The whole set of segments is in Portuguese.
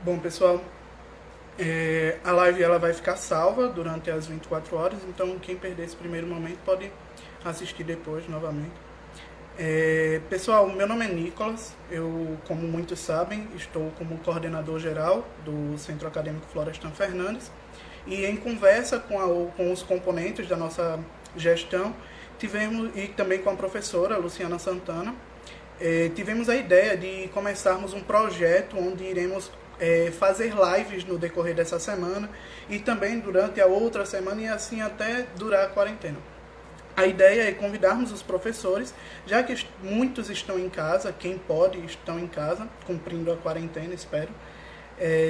Bom, pessoal, a live ela vai ficar salva durante as 24 horas, então quem perder esse primeiro momento pode assistir depois novamente. Pessoal, meu nome é Nicolas, eu, como muitos sabem, estou como coordenador geral do Centro Acadêmico Florestan Fernandes e em conversa com os componentes da nossa gestão, tivemos, e também com a professora Luciana Santana, tivemos a ideia de começarmos um projeto onde iremos fazer lives no decorrer dessa semana e também durante a outra semana e assim até durar a quarentena. A ideia é convidarmos os professores, já que muitos estão em casa, quem pode estão em casa, cumprindo a quarentena, espero.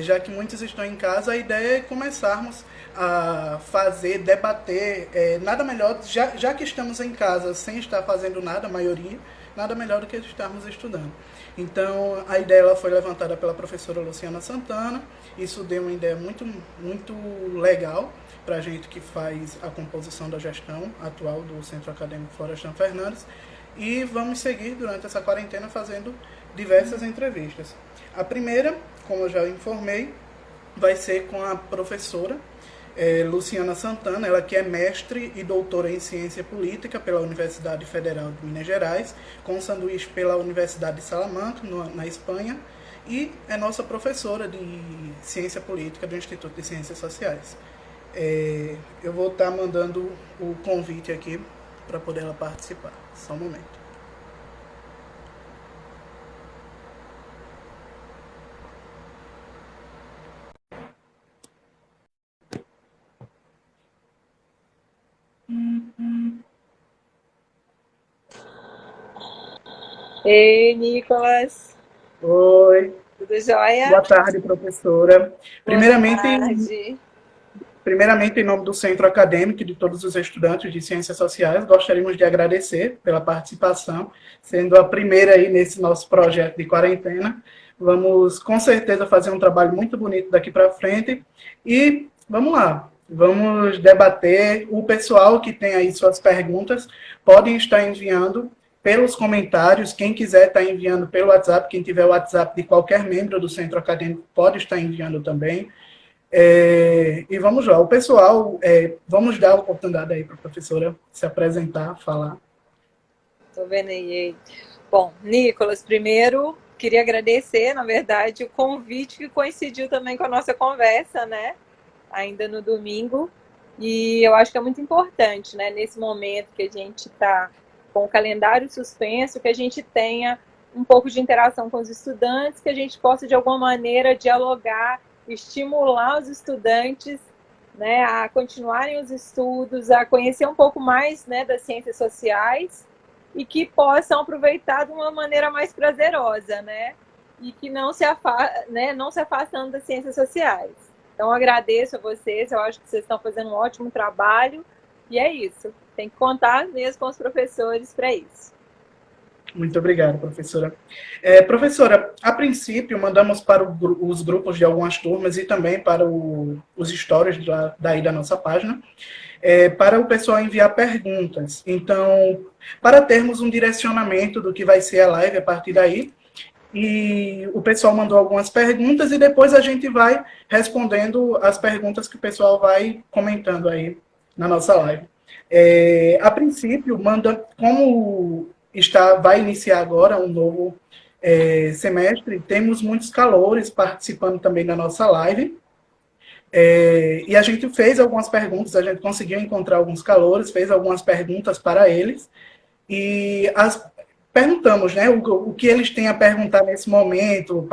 Já que muitos estão em casa, a ideia é começarmos a fazer, debater, nada melhor, já que estamos em casa sem estar fazendo nada, a maioria, nada melhor do que estarmos estudando. Então, a ideia ela foi levantada pela professora Luciana Santana, isso deu uma ideia muito legal para a gente que faz a composição da gestão atual do Centro Acadêmico Florestan Fernandes, e vamos seguir durante essa quarentena fazendo diversas entrevistas. A primeira, como eu já informei, vai ser com a professora Luciana Santana, ela que é mestre e doutora em Ciência Política pela Universidade Federal de Minas Gerais, com sanduíche pela Universidade de Salamanca, na Espanha, e é nossa professora de Ciência Política do Instituto de Ciências Sociais. Eu vou estar mandando o convite aqui para poder ela participar. Só um momento. Ei, Nicolas, Oi, tudo jóia? boa tarde, professora. Boa Primeiramente, tarde. Primeiramente, em nome do Centro Acadêmico e de todos os estudantes de Ciências Sociais, gostaríamos de agradecer pela participação, sendo a primeira aí nesse nosso projeto de quarentena. Vamos, com certeza, fazer um trabalho muito bonito daqui para frente. E vamos lá, vamos debater. O pessoal que tem aí suas perguntas podem estar enviando pelos comentários. Quem quiser estar enviando pelo WhatsApp, quem tiver o WhatsApp de qualquer membro do Centro Acadêmico pode estar enviando também. E vamos lá, o pessoal, vamos dar a oportunidade aí para a professora se apresentar, falar. Tô vendo aí. Bom, Nicolas, primeiro queria agradecer, na verdade, o convite que coincidiu também com a nossa conversa, né? Ainda no domingo. E eu acho que é muito importante, né? Nesse momento que a gente está com o calendário suspenso, que a gente tenha um pouco de interação com os estudantes, que a gente possa, de alguma maneira, dialogar, estimular os estudantes, né, a continuarem os estudos, a conhecer um pouco mais, né, das ciências sociais e que possam aproveitar de uma maneira mais prazerosa, né? E que não se afastando das ciências sociais. Então, eu agradeço a vocês, eu acho que vocês estão fazendo um ótimo trabalho, e é isso. Tem que contar mesmo com os professores para isso. Muito obrigado, professora. Professora, a princípio, mandamos para os grupos de algumas turmas e também para os stories daí da nossa página, para o pessoal enviar perguntas. Então, para termos um direcionamento do que vai ser a live a partir daí, e o pessoal mandou algumas perguntas e depois a gente vai respondendo as perguntas que o pessoal vai comentando aí na nossa live. A princípio, como vai iniciar agora um novo semestre, temos muitos calores participando também da nossa live. E a gente fez algumas perguntas, a gente conseguiu encontrar alguns calores, fez algumas perguntas para eles. E perguntamos, né, o que eles têm a perguntar nesse momento,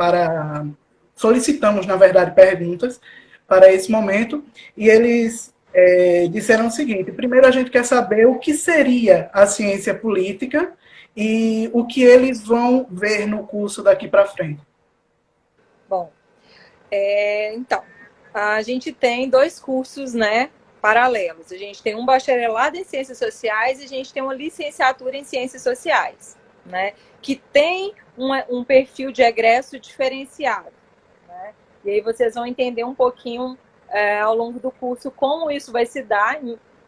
solicitamos, na verdade, perguntas para esse momento, e eles disseram o seguinte: primeiro a gente quer saber o que seria a ciência política e o que eles vão ver no curso daqui para frente. Bom, então, a gente tem dois cursos, né, paralelos. A gente tem um bacharelado em Ciências Sociais e a gente tem uma licenciatura em Ciências Sociais, né, que tem um perfil de egresso diferenciado, né? E aí vocês vão entender um pouquinho ao longo do curso como isso vai se dar.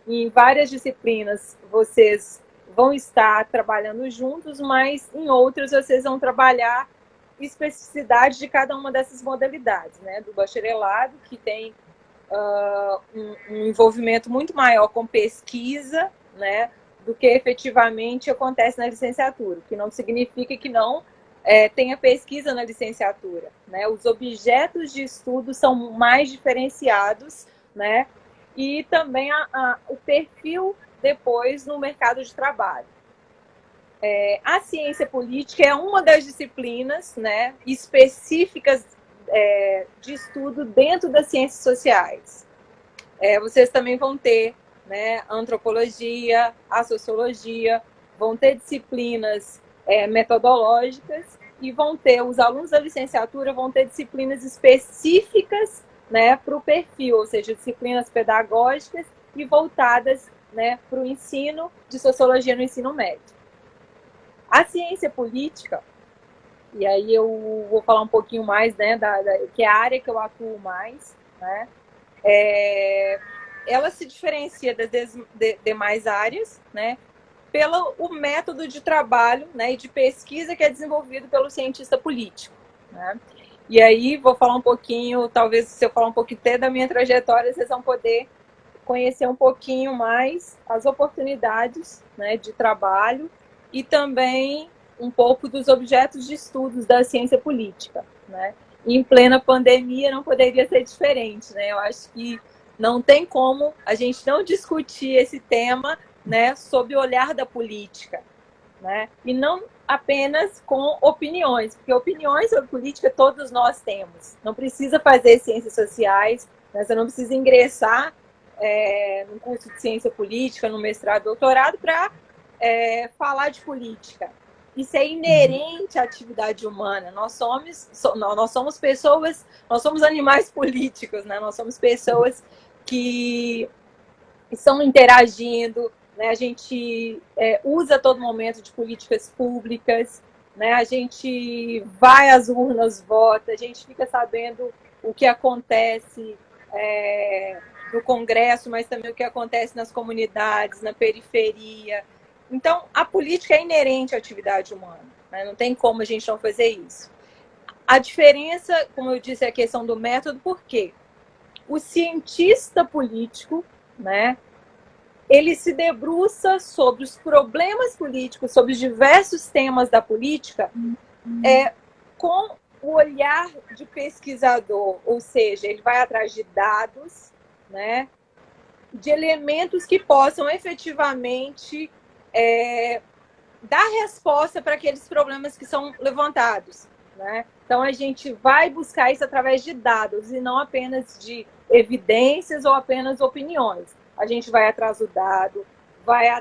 Em várias disciplinas vocês vão estar trabalhando juntos, mas em outras vocês vão trabalhar especificidade de cada uma dessas modalidades, né? Do bacharelado, que tem um envolvimento muito maior com pesquisa, né? Do que efetivamente acontece na licenciatura, que não significa que não tenha pesquisa na licenciatura, né? Os objetos de estudo são mais diferenciados, né? E também o perfil depois no mercado de trabalho. A ciência política é uma das disciplinas, né, específicas de estudo dentro das ciências sociais. Vocês também vão ter, né, a antropologia, a sociologia, vão ter disciplinas metodológicas e os alunos da licenciatura vão ter disciplinas específicas, né, para o perfil, ou seja, disciplinas pedagógicas e voltadas, né, para o ensino de sociologia no ensino médio. A ciência política, e aí eu vou falar um pouquinho mais, né, que é a área que eu atuo mais, né, ela se diferencia das demais áreas, né, pelo o método de trabalho, né, e de pesquisa que é desenvolvido pelo cientista político, né. E aí vou falar um pouquinho, talvez se eu falar um pouquinho até da minha trajetória, vocês vão poder conhecer um pouquinho mais as oportunidades, né, de trabalho e também um pouco dos objetos de estudos da ciência política, né? E em plena pandemia não poderia ser diferente, né? Eu acho que não tem como a gente não discutir esse tema, né, sob o olhar da política, né? E não apenas com opiniões, porque opiniões sobre política todos nós temos. Não precisa fazer ciências sociais, né? Você não precisa ingressar no curso de ciência política, no mestrado, doutorado, para falar de política. Isso é inerente à atividade humana. Nós somos pessoas, nós somos animais políticos, né? Nós somos pessoas que estão interagindo, né? A gente usa a todo momento de políticas públicas, né? A gente vai às urnas, vota, a gente fica sabendo o que acontece no Congresso, mas também o que acontece nas comunidades, na periferia. Então, a política é inerente à atividade humana, né? Não tem como a gente não fazer isso. A diferença, como eu disse, é a questão do método, por quê? O cientista político, né, ele se debruça sobre os problemas políticos, sobre os diversos temas da política, com o olhar de pesquisador, ou seja, ele vai atrás de dados, né, de elementos que possam efetivamente dar resposta para aqueles problemas que são levantados, né? Então, a gente vai buscar isso através de dados e não apenas de evidências ou apenas opiniões. A gente vai atrás do dado, vai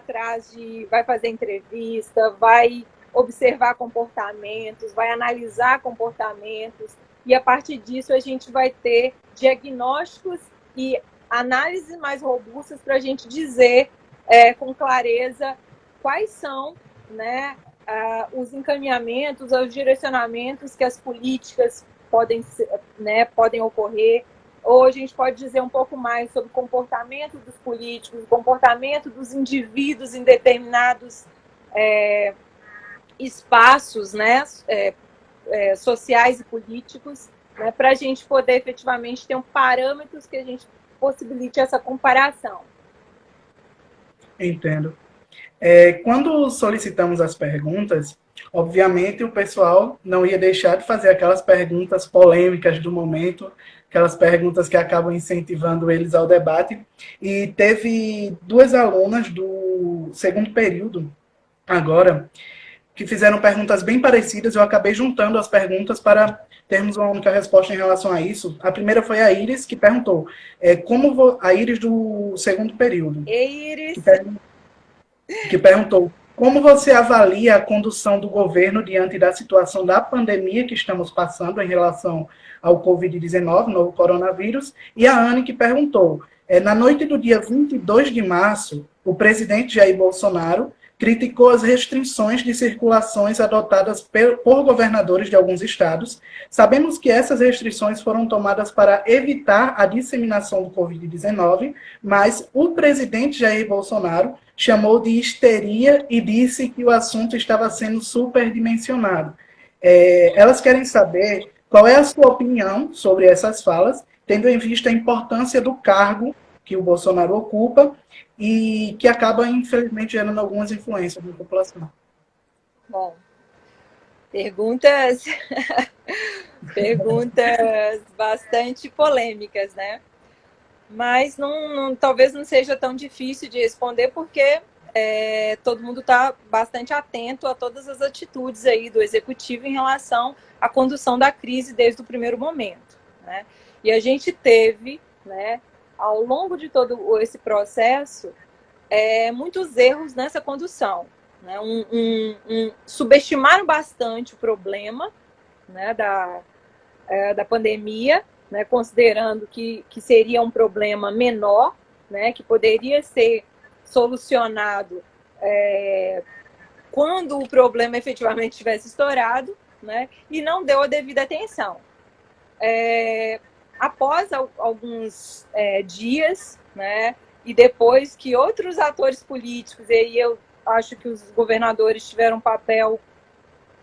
fazer entrevista, vai observar comportamentos, vai analisar comportamentos e, a partir disso, a gente vai ter diagnósticos e análises mais robustas para a gente dizer com clareza quais são, né, os encaminhamentos, os direcionamentos que as políticas podem ocorrer, ou a gente pode dizer um pouco mais sobre o comportamento dos políticos, o comportamento dos indivíduos em determinados espaços, né, sociais e políticos, né, para a gente poder efetivamente ter parâmetros que a gente possibilite essa comparação. Entendo. Quando solicitamos as perguntas, obviamente o pessoal não ia deixar de fazer aquelas perguntas polêmicas do momento, aquelas perguntas que acabam incentivando eles ao debate. E teve duas alunas do segundo período, agora, que fizeram perguntas bem parecidas. Eu acabei juntando as perguntas para termos uma única resposta em relação a isso. A primeira foi a Iris, que perguntou, a Iris do segundo período. Ei, Iris! Que perguntou como você avalia a condução do governo diante da situação da pandemia que estamos passando em relação ao Covid-19, novo coronavírus. E a Anne, que perguntou, na noite do dia 22 de março, o presidente Jair Bolsonaro criticou as restrições de circulações adotadas por governadores de alguns estados. Sabemos que essas restrições foram tomadas para evitar a disseminação do Covid-19, mas o presidente Jair Bolsonaro chamou de histeria e disse que o assunto estava sendo superdimensionado. Elas querem saber qual é a sua opinião sobre essas falas, tendo em vista a importância do cargo que o Bolsonaro ocupa e que acaba, infelizmente, gerando algumas influências na população. Bom, perguntas bastante polêmicas, né? Mas talvez não seja tão difícil de responder, porque todo mundo está bastante atento a todas as atitudes aí do executivo em relação à condução da crise desde o primeiro momento, né? E a gente teve, né, ao longo de todo esse processo, muitos erros nessa condução, né? Subestimaram bastante o problema, né, da pandemia, né, considerando que seria um problema menor, né, que poderia ser solucionado quando o problema efetivamente tivesse estourado, né, e não deu a devida atenção. Após alguns dias, né, e depois que outros atores políticos, e aí eu acho que os governadores tiveram um papel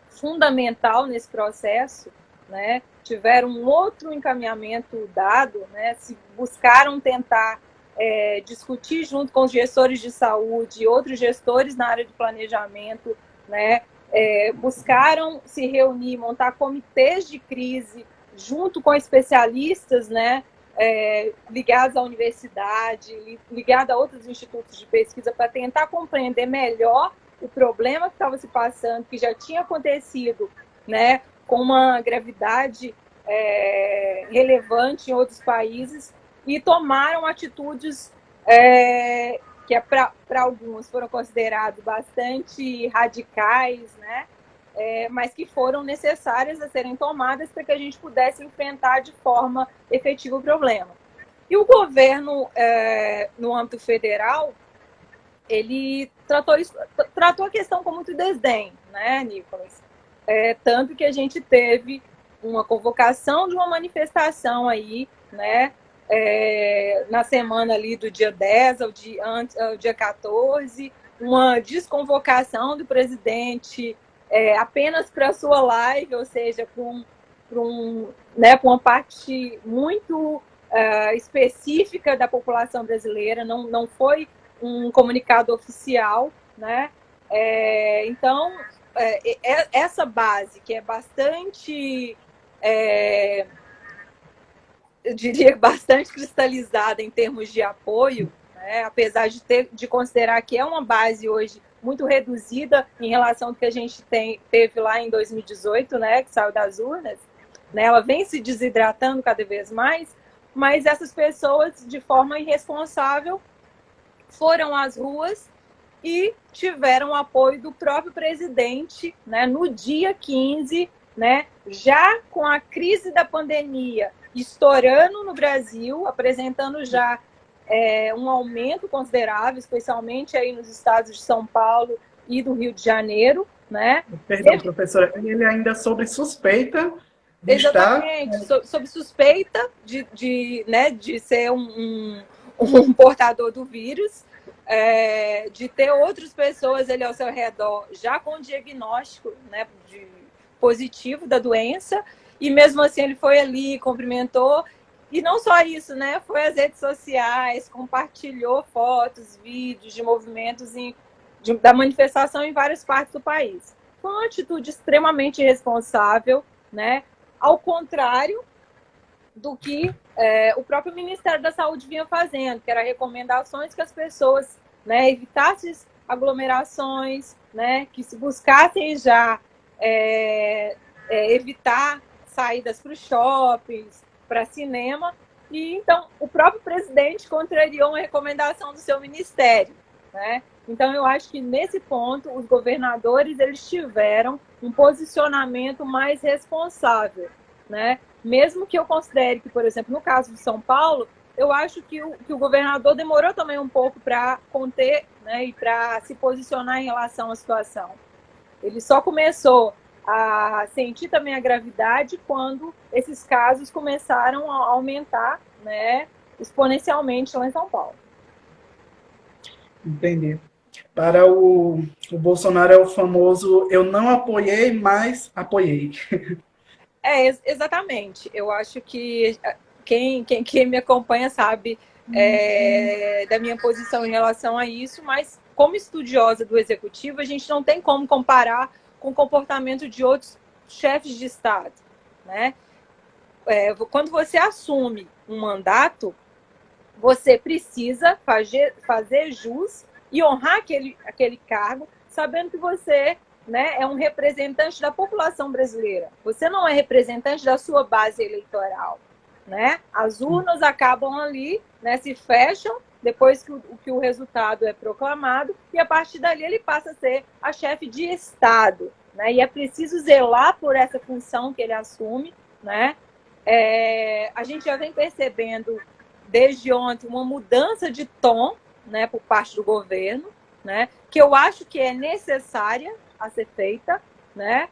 fundamental nesse processo, né, tiveram um outro encaminhamento dado, né, se buscaram tentar discutir junto com os gestores de saúde e outros gestores na área de planejamento, né, buscaram se reunir, montar comitês de crise junto com especialistas, né, ligados à universidade, ligados a outros institutos de pesquisa, para tentar compreender melhor o problema que estava se passando, que já tinha acontecido, né, com uma gravidade relevante em outros países, e tomaram atitudes que para alguns foram consideradas bastante radicais, né, mas que foram necessárias a serem tomadas para que a gente pudesse enfrentar de forma efetiva o problema. E o governo, no âmbito federal, ele tratou a questão com muito desdém, né, Nicolas? Tanto que a gente teve uma convocação de uma manifestação aí, né, na semana ali do dia 10 ao dia 14, uma desconvocação do presidente apenas para a sua live, ou seja, para uma parte muito específica da população brasileira, não foi um comunicado oficial, né? Então, essa base, que é bastante, eu diria, bastante cristalizada em termos de apoio, né? Apesar de considerar que é uma base hoje muito reduzida em relação ao que a gente teve lá em 2018, né, que saiu das urnas, né? Ela vem se desidratando cada vez mais, mas essas pessoas, de forma irresponsável, foram às ruas e tiveram o apoio do próprio presidente, né, no dia 15, né, já com a crise da pandemia estourando no Brasil, apresentando já um aumento considerável, especialmente aí nos estados de São Paulo e do Rio de Janeiro, né? Perdão, professora, ele ainda sob suspeita de exatamente, estar... sob suspeita de ser um portador do vírus, de ter outras pessoas ali ao seu redor já com diagnóstico, né, positivo da doença, e mesmo assim ele foi ali, cumprimentou, e não só isso, né, foi às redes sociais, compartilhou fotos, vídeos de movimentos da manifestação em várias partes do país. Foi uma atitude extremamente irresponsável, né, ao contrário do que o próprio Ministério da Saúde vinha fazendo, que era recomendações que as pessoas, né, evitassem aglomerações, né, que se buscassem já evitar saídas para os shoppings, para cinema, e então o próprio presidente contrariou uma recomendação do seu ministério, né? Então eu acho que nesse ponto os governadores eles tiveram um posicionamento mais responsável, né? Mesmo que eu considere que, por exemplo, no caso de São Paulo, eu acho que o governador demorou também um pouco para conter, né, e para se posicionar em relação à situação. Ele só começou a sentir também a gravidade quando esses casos começaram a aumentar, né, exponencialmente lá em São Paulo. Entendi. Para o Bolsonaro é o famoso eu não apoiei, mas apoiei. Exatamente. Eu acho que quem me acompanha sabe da minha posição em relação a isso, mas como estudiosa do executivo, a gente não tem como comparar com o comportamento de outros chefes de Estado, né? Quando você assume um mandato, você precisa fazer jus e honrar aquele cargo, sabendo que você, né, é um representante da população brasileira. Você não é representante da sua base eleitoral, né? As urnas acabam ali, né, se fecham depois que o resultado é proclamado, e a partir dali ele passa a ser a chefe de Estado, né? E é preciso zelar por essa função que ele assume, né? A gente já vem percebendo desde ontem uma mudança de tom, né, por parte do governo, né, que eu acho que é necessária a ser feita, né?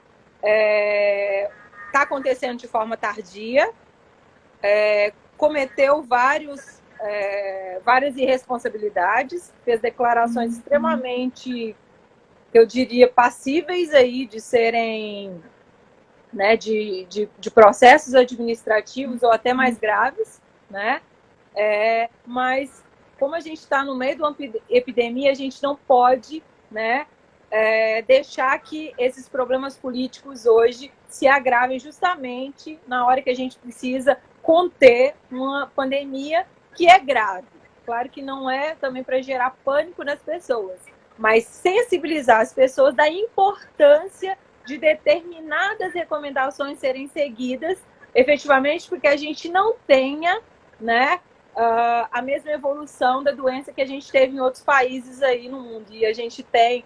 Está acontecendo de forma tardia, cometeu várias irresponsabilidades, fez declarações extremamente, eu diria, passíveis aí de serem, né, de processos administrativos ou até mais graves, né? Mas como a gente está no meio de uma epidemia, a gente não pode, né, deixar que esses problemas políticos hoje se agravem justamente na hora que a gente precisa conter uma pandemia que é grave. Claro que não é também para gerar pânico nas pessoas, mas sensibilizar as pessoas da importância de determinadas recomendações serem seguidas efetivamente, porque a gente não tenha, né, a mesma evolução da doença que a gente teve em outros países aí no mundo. E a gente tem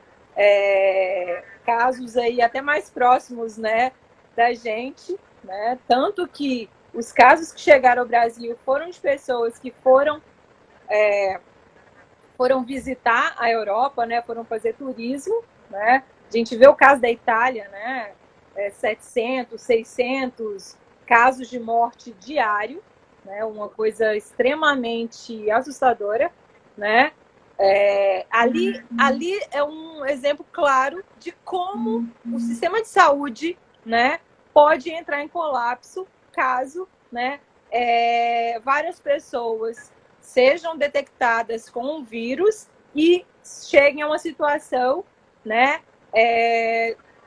casos aí até mais próximos, né, da gente, né? Tanto que os casos que chegaram ao Brasil foram de pessoas que foram visitar a Europa, né, foram fazer turismo, né? A gente vê o caso da Itália, né, 700, 600 casos de morte diário, né, uma coisa extremamente assustadora, né? Ali é um exemplo claro de como o sistema de saúde, né, pode entrar em colapso caso, né, várias pessoas sejam detectadas com o vírus e cheguem a uma situação, né,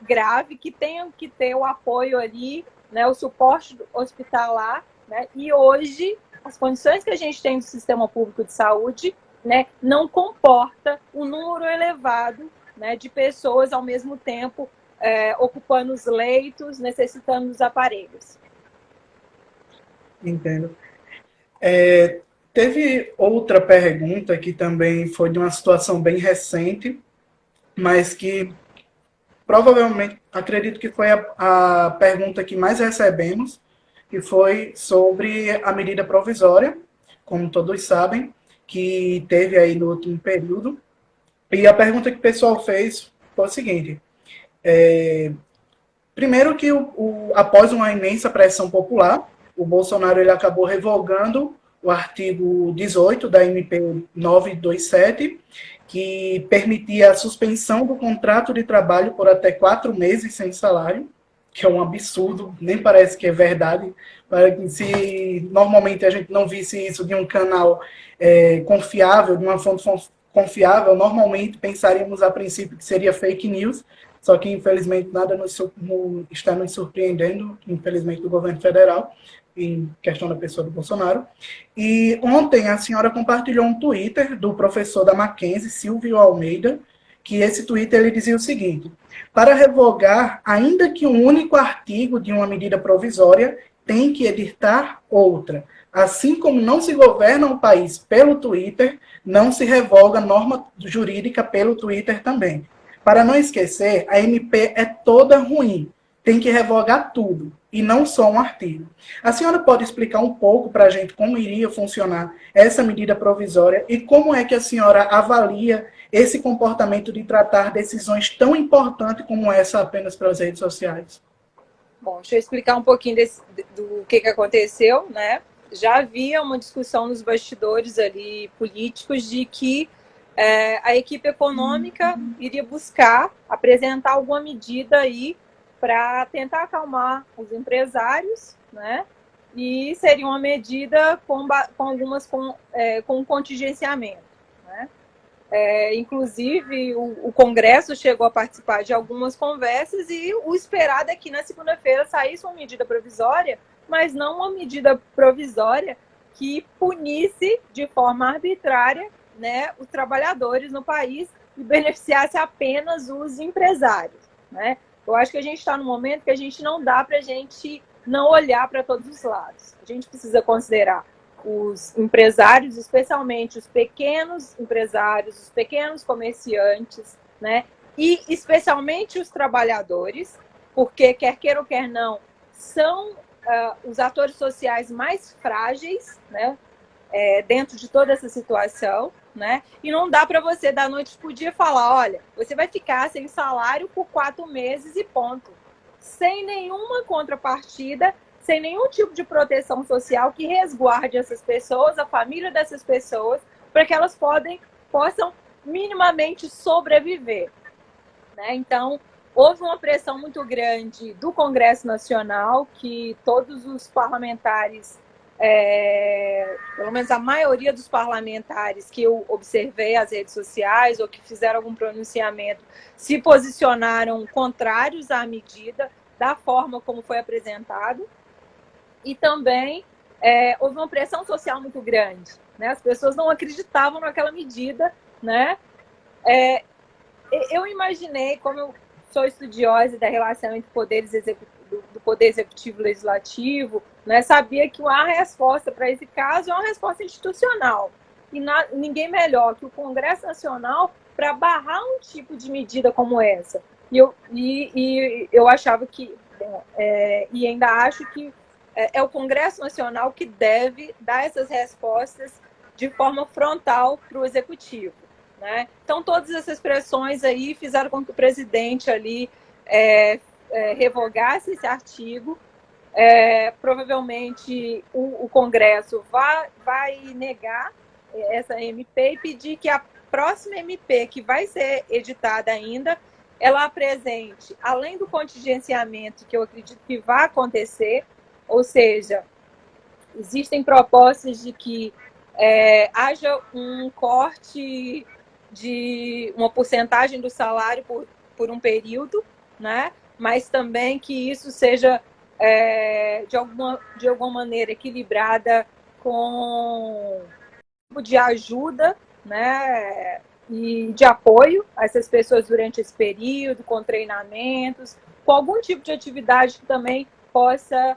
grave, que tenham que ter o apoio ali, né, o suporte hospitalar, né, e hoje as condições que a gente tem do sistema público de saúde, né, não comporta um número elevado, né, de pessoas ao mesmo tempo ocupando os leitos, necessitando dos aparelhos. Entendo. Teve outra pergunta que também foi de uma situação bem recente, mas que provavelmente, acredito que foi a pergunta que mais recebemos, que foi sobre a medida provisória, como todos sabem, que teve aí no último período. E a pergunta que o pessoal fez foi o seguinte: primeiro que após uma imensa pressão popular, o Bolsonaro ele acabou revogando o artigo 18 da MP 927, que permitia a suspensão do contrato de trabalho por até 4 meses sem salário, que é um absurdo, nem parece que é verdade. Se normalmente a gente não visse isso de um canal confiável, de uma fonte confiável, normalmente pensaríamos a princípio que seria fake news, só que infelizmente nada está nos surpreendendo, infelizmente, do governo federal, em questão da pessoa do Bolsonaro. E ontem a senhora compartilhou um Twitter do professor da Mackenzie, Silvio Almeida, que esse Twitter ele dizia o seguinte: para revogar, ainda que um único artigo de uma medida provisória, tem que editar outra. Assim como não se governa o país pelo Twitter, não se revoga norma jurídica pelo Twitter também. Para não esquecer, a MP é toda ruim. Tem que revogar tudo. e não só um artigo. A senhora pode explicar um pouco para a gente como iria funcionar essa medida provisória e como é que a senhora avalia esse comportamento de tratar decisões tão importantes como essa apenas pelas redes sociais? Bom, deixa eu explicar um pouquinho do que aconteceu, né? Já havia uma discussão nos bastidores ali políticos de que a equipe econômica iria buscar apresentar alguma medida aí para tentar acalmar os empresários, né? E seria uma medida com com contingenciamento, né? Inclusive, o Congresso chegou a participar de algumas conversas e o esperado é que na segunda-feira saísse uma medida provisória, mas não uma medida provisória que punisse de forma arbitrária, né, os trabalhadores no país e beneficiasse apenas os empresários, né? Eu acho que a gente está num momento que a gente não dá para a gente não olhar para todos os lados. A gente precisa considerar os empresários, especialmente os pequenos empresários, os pequenos comerciantes, né? E especialmente os trabalhadores, porque quer queira ou quer não, são os atores sociais mais frágeis, né? Dentro de toda essa situação, né? E não dá para você da noite para o dia falar, olha, você vai ficar sem salário por 4 meses e ponto, sem nenhuma contrapartida, sem nenhum tipo de proteção social que resguarde essas pessoas, a família dessas pessoas, para que elas possam minimamente sobreviver, né? Então, houve uma pressão muito grande do Congresso Nacional, que todos os parlamentares, pelo menos a maioria dos parlamentares que eu observei as redes sociais ou que fizeram algum pronunciamento, se posicionaram contrários à medida, da forma como foi apresentado. E também houve uma pressão social muito grande, né? As pessoas não acreditavam naquela medida, né? Eu imaginei, como eu sou estudiosa da relação entre do poder executivo e legislativo, né? Sabia que a resposta para esse caso é uma resposta institucional. E ninguém melhor que o Congresso Nacional para barrar um tipo de medida como essa. E eu achava que, e ainda acho que é o Congresso Nacional que deve dar essas respostas de forma frontal para o Executivo, né? Então, todas essas pressões aí fizeram com que o presidente ali revogasse esse artigo. Provavelmente o Congresso vai negar essa MP e pedir que a próxima MP, que vai ser editada ainda, ela apresente, além do contingenciamento, que eu acredito que vai acontecer, ou seja, existem propostas de que haja um corte de uma porcentagem do salário por um período, né? Mas também que isso seja de alguma maneira equilibrada com de ajuda, né? E de apoio a essas pessoas durante esse período, com treinamentos, com algum tipo de atividade que também possa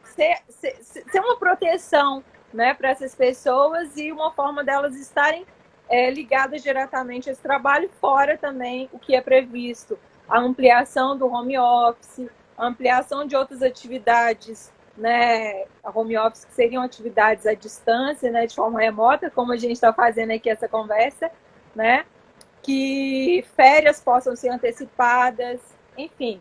ser uma proteção, né, para essas pessoas e uma forma delas estarem ligadas diretamente a esse trabalho, fora também o que é previsto, a ampliação do home office, a ampliação de outras atividades, né, a home office que seriam atividades à distância, né, de forma remota, como a gente está fazendo aqui essa conversa, né, que férias possam ser antecipadas, enfim.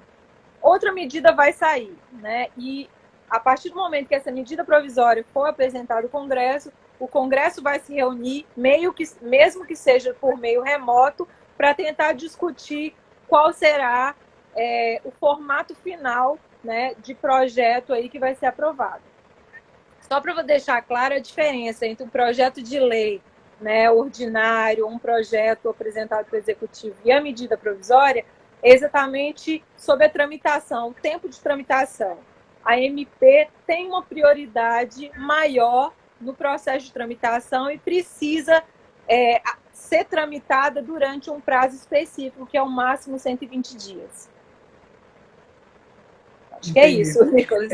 Outra medida vai sair, né, e a partir do momento que essa medida provisória for apresentada ao Congresso, o Congresso vai se reunir, mesmo que seja por meio remoto, para tentar discutir qual será o formato final, né, de projeto aí que vai ser aprovado. Só para deixar clara a diferença entre um projeto de lei, né, ordinário, um projeto apresentado pelo Executivo e a medida provisória, é exatamente sobre a tramitação, o tempo de tramitação. A MP tem uma prioridade maior no processo de tramitação e precisa ser tramitada durante um prazo específico, que é o máximo 120 dias. Acho que é isso, Nicolas.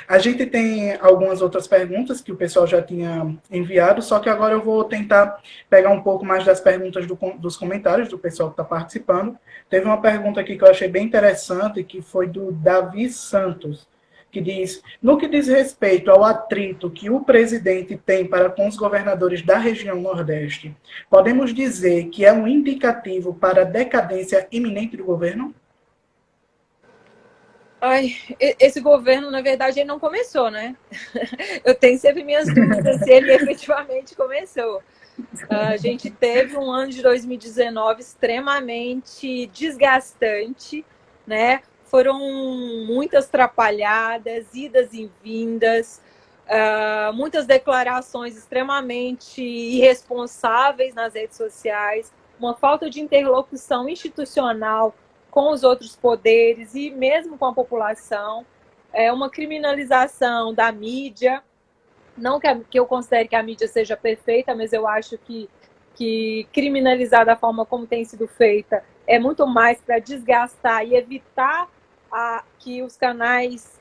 A gente tem algumas outras perguntas que o pessoal já tinha enviado, só que agora eu vou tentar pegar um pouco mais das perguntas dos comentários do pessoal que está participando. Teve uma pergunta aqui que eu achei bem interessante, que foi do Davi Santos, que diz: no que diz respeito ao atrito que o presidente tem para com os governadores da região Nordeste, podemos dizer que é um indicativo para a decadência iminente do governo? Ai, esse governo, na verdade, ele não começou, né? Eu tenho sempre minhas dúvidas se ele efetivamente começou. A gente teve um ano de 2019 extremamente desgastante, né? Foram muitas atrapalhadas, idas e vindas, muitas declarações extremamente irresponsáveis nas redes sociais, uma falta de interlocução institucional com os outros poderes e mesmo com a população, uma criminalização da mídia. Não que eu considere que a mídia seja perfeita, mas eu acho que criminalizar da forma como tem sido feita é muito mais para desgastar e evitar que os canais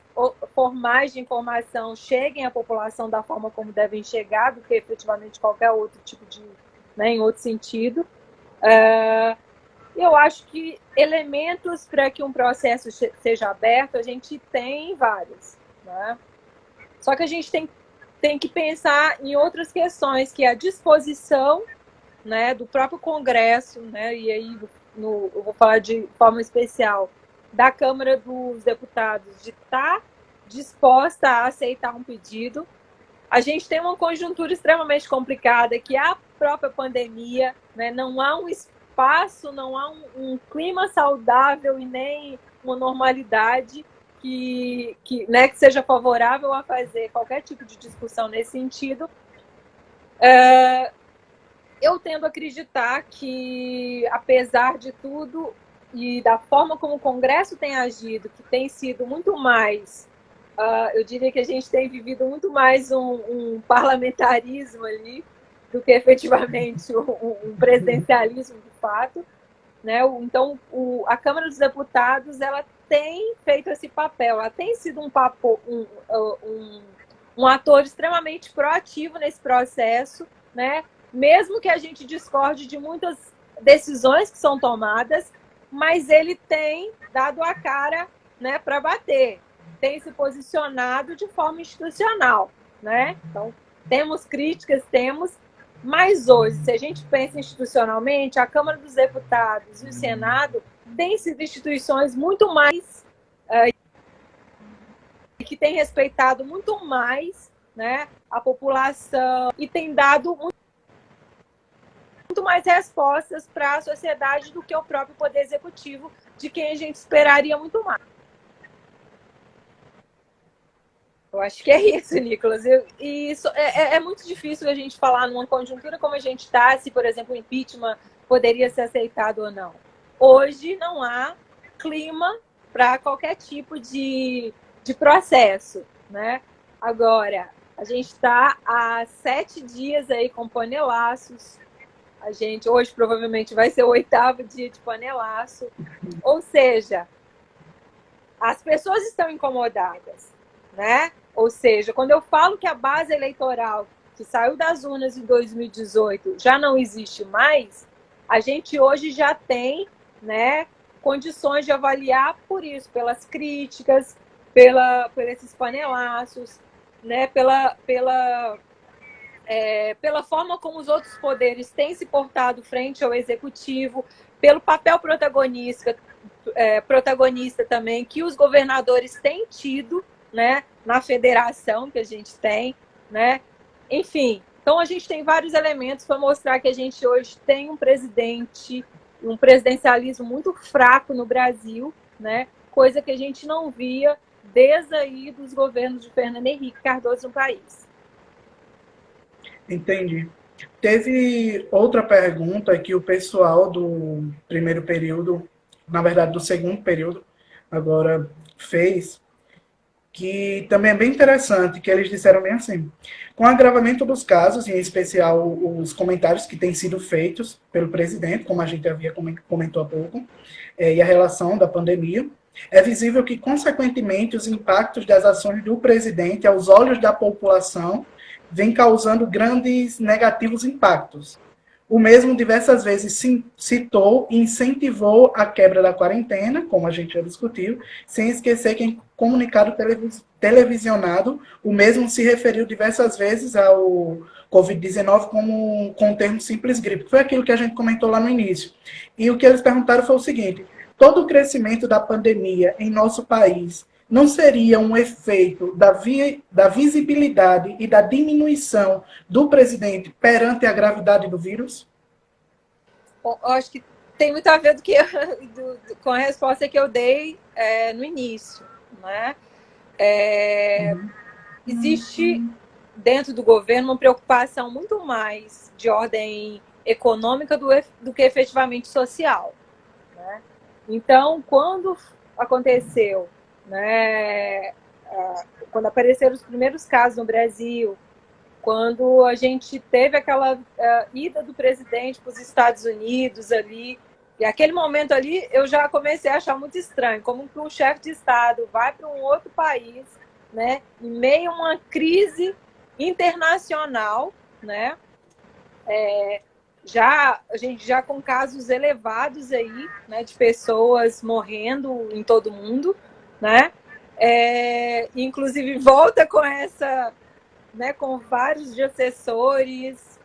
formais de informação cheguem à população da forma como devem chegar, do que efetivamente qualquer outro tipo de, né, em outro sentido. Eu acho que elementos para que um processo seja aberto, a gente tem vários, né? Só que a gente tem que pensar em outras questões, que é a disposição, né, do próprio Congresso, né, e aí eu vou falar de forma especial da Câmara dos Deputados, de estar disposta a aceitar um pedido. A gente tem uma conjuntura extremamente complicada, que é a própria pandemia, né, não há um espaço, não há um clima saudável e nem uma normalidade que seja favorável a fazer qualquer tipo de discussão nesse sentido. Eu tendo a acreditar que, apesar de tudo e da forma como o Congresso tem agido, que tem sido muito mais, eu diria que a gente tem vivido muito mais um parlamentarismo ali do que efetivamente um presidencialismo de fato, né? Então, a Câmara dos Deputados, ela tem feito esse papel, ela tem sido um ator extremamente proativo nesse processo, né? Mesmo que a gente discorde de muitas decisões que são tomadas, mas ele tem dado a cara, né, para bater, tem se posicionado de forma institucional, né? Então, temos críticas, mas hoje, se a gente pensa institucionalmente, a Câmara dos Deputados e o Senado têm sido instituições muito mais que têm respeitado muito mais, né, a população e têm dado muito mais respostas para a sociedade do que o próprio Poder Executivo, de quem a gente esperaria muito mais. Eu acho que é isso, Nicolas. E isso é muito difícil a gente falar numa conjuntura como a gente está, se, por exemplo, o impeachment poderia ser aceitado ou não. Hoje não há clima para qualquer tipo de processo, né? Agora, a gente está há 7 dias aí com panelaços. A gente hoje provavelmente vai ser o 8º dia de panelaço. Ou seja, as pessoas estão incomodadas, né? Ou seja, quando eu falo que a base eleitoral que saiu das urnas em 2018 já não existe mais, a gente hoje já tem, né, condições de avaliar por isso, pelas críticas, por esses panelaços, né, pela forma como os outros poderes têm se portado frente ao executivo, pelo papel protagonista também que os governadores têm tido, né, na federação que a gente tem, né? Enfim, então a gente tem vários elementos para mostrar que a gente hoje tem um presidencialismo muito fraco no Brasil, né? Coisa que a gente não via desde aí dos governos de Fernando Henrique Cardoso no país. Entendi. Teve outra pergunta que o pessoal do primeiro período, na verdade do segundo período, agora fez, que também é bem interessante, que eles disseram bem assim: com o agravamento dos casos, em especial os comentários que têm sido feitos pelo presidente, como a gente havia comentou há pouco, e a relação da pandemia, É visível que, consequentemente, os impactos das ações do presidente aos olhos da população vêm causando grandes negativos impactos. O mesmo diversas vezes citou e incentivou a quebra da quarentena, como a gente já discutiu, sem esquecer que em comunicado televisionado, o mesmo se referiu diversas vezes ao Covid-19 como com o termo simples gripe. Foi aquilo que a gente comentou lá no início. E o que eles perguntaram foi o seguinte: todo o crescimento da pandemia em nosso país não seria um efeito da visibilidade e da diminuição do presidente perante a gravidade do vírus? Bom, eu acho que tem muito a ver com a resposta que eu dei no início, né? Existe dentro do governo uma preocupação muito mais de ordem econômica do que efetivamente social, né? Então, quando aconteceu, né, quando apareceram os primeiros casos no Brasil, quando a gente teve aquela ida do presidente para os Estados Unidos ali, e aquele momento ali eu já comecei a achar muito estranho, como que um chefe de Estado vai para um outro país, né, em meio a uma crise internacional, né, a gente já com casos elevados aí, né, de pessoas morrendo em todo mundo, né, inclusive volta com essa, né, com vários de assessores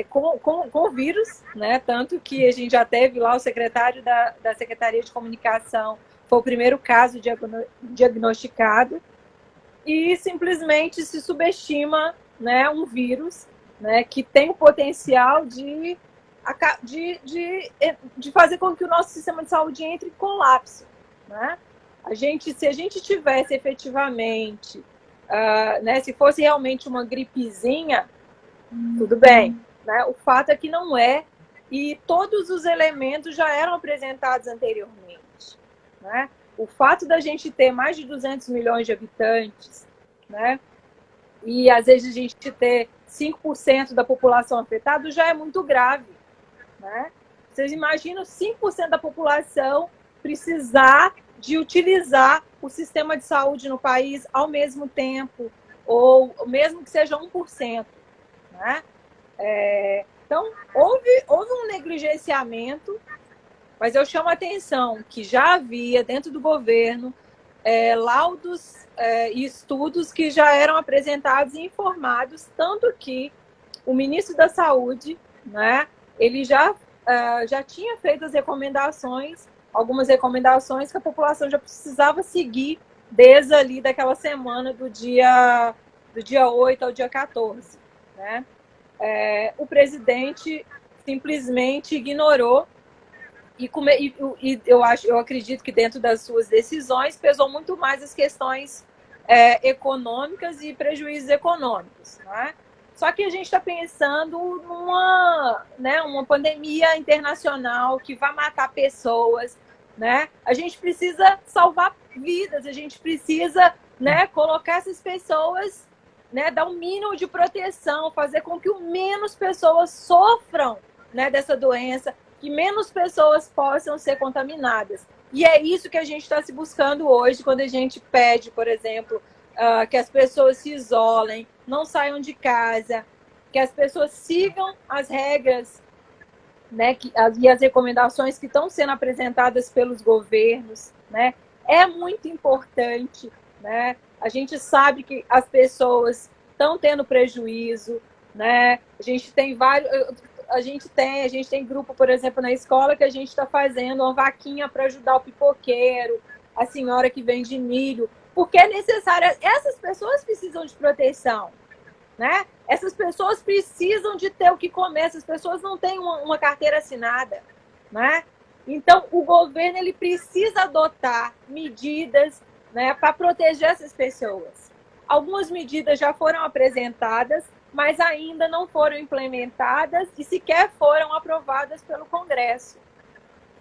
com o vírus, né, tanto que a gente já teve lá o secretário da Secretaria de Comunicação, foi o primeiro caso diagnosticado, e simplesmente se subestima, né, um vírus, né, que tem o potencial de fazer com que o nosso sistema de saúde entre em colapso, né? Se a gente tivesse efetivamente, né, se fosse realmente uma gripezinha, tudo bem, né? O fato é que não é, e todos os elementos já eram apresentados anteriormente, né? O fato da gente ter mais de 200 milhões de habitantes, né, e às vezes a gente ter 5% da população afetada já é muito grave, né? Vocês imaginam 5% da população precisar de utilizar o sistema de saúde no país ao mesmo tempo, ou mesmo que seja 1%, né? Então, houve um negligenciamento, mas eu chamo a atenção que já havia dentro do governo laudos e estudos que já eram apresentados e informados, tanto que o ministro da Saúde, né, ele já tinha feito as recomendações, algumas recomendações que a população já precisava seguir desde ali daquela semana do dia 8 ao dia 14, né? O presidente simplesmente ignorou e eu acredito que dentro das suas decisões pesou muito mais as questões econômicas e prejuízos econômicos, né? Só que a gente está pensando uma pandemia internacional que vai matar pessoas, né? A gente precisa salvar vidas, a gente precisa, né, colocar essas pessoas, né, dar um mínimo de proteção, fazer com que o menos pessoas sofram, né, dessa doença, que menos pessoas possam ser contaminadas. E é isso que a gente está se buscando hoje, quando a gente pede, por exemplo, que as pessoas se isolem, não saiam de casa, que as pessoas sigam as regras, né, e as recomendações que estão sendo apresentadas pelos governos, né? É muito importante, né? A gente sabe que as pessoas estão tendo prejuízo, né? A gente tem grupo, por exemplo, na escola que a gente está fazendo uma vaquinha para ajudar o pipoqueiro, a senhora que vende milho, porque é necessário. Essas pessoas precisam de proteção, né? Essas pessoas precisam de ter o que comer, essas pessoas não têm uma carteira assinada, né? Então, o governo ele precisa adotar medidas, né, para proteger essas pessoas. Algumas medidas já foram apresentadas, mas ainda não foram implementadas e sequer foram aprovadas pelo Congresso,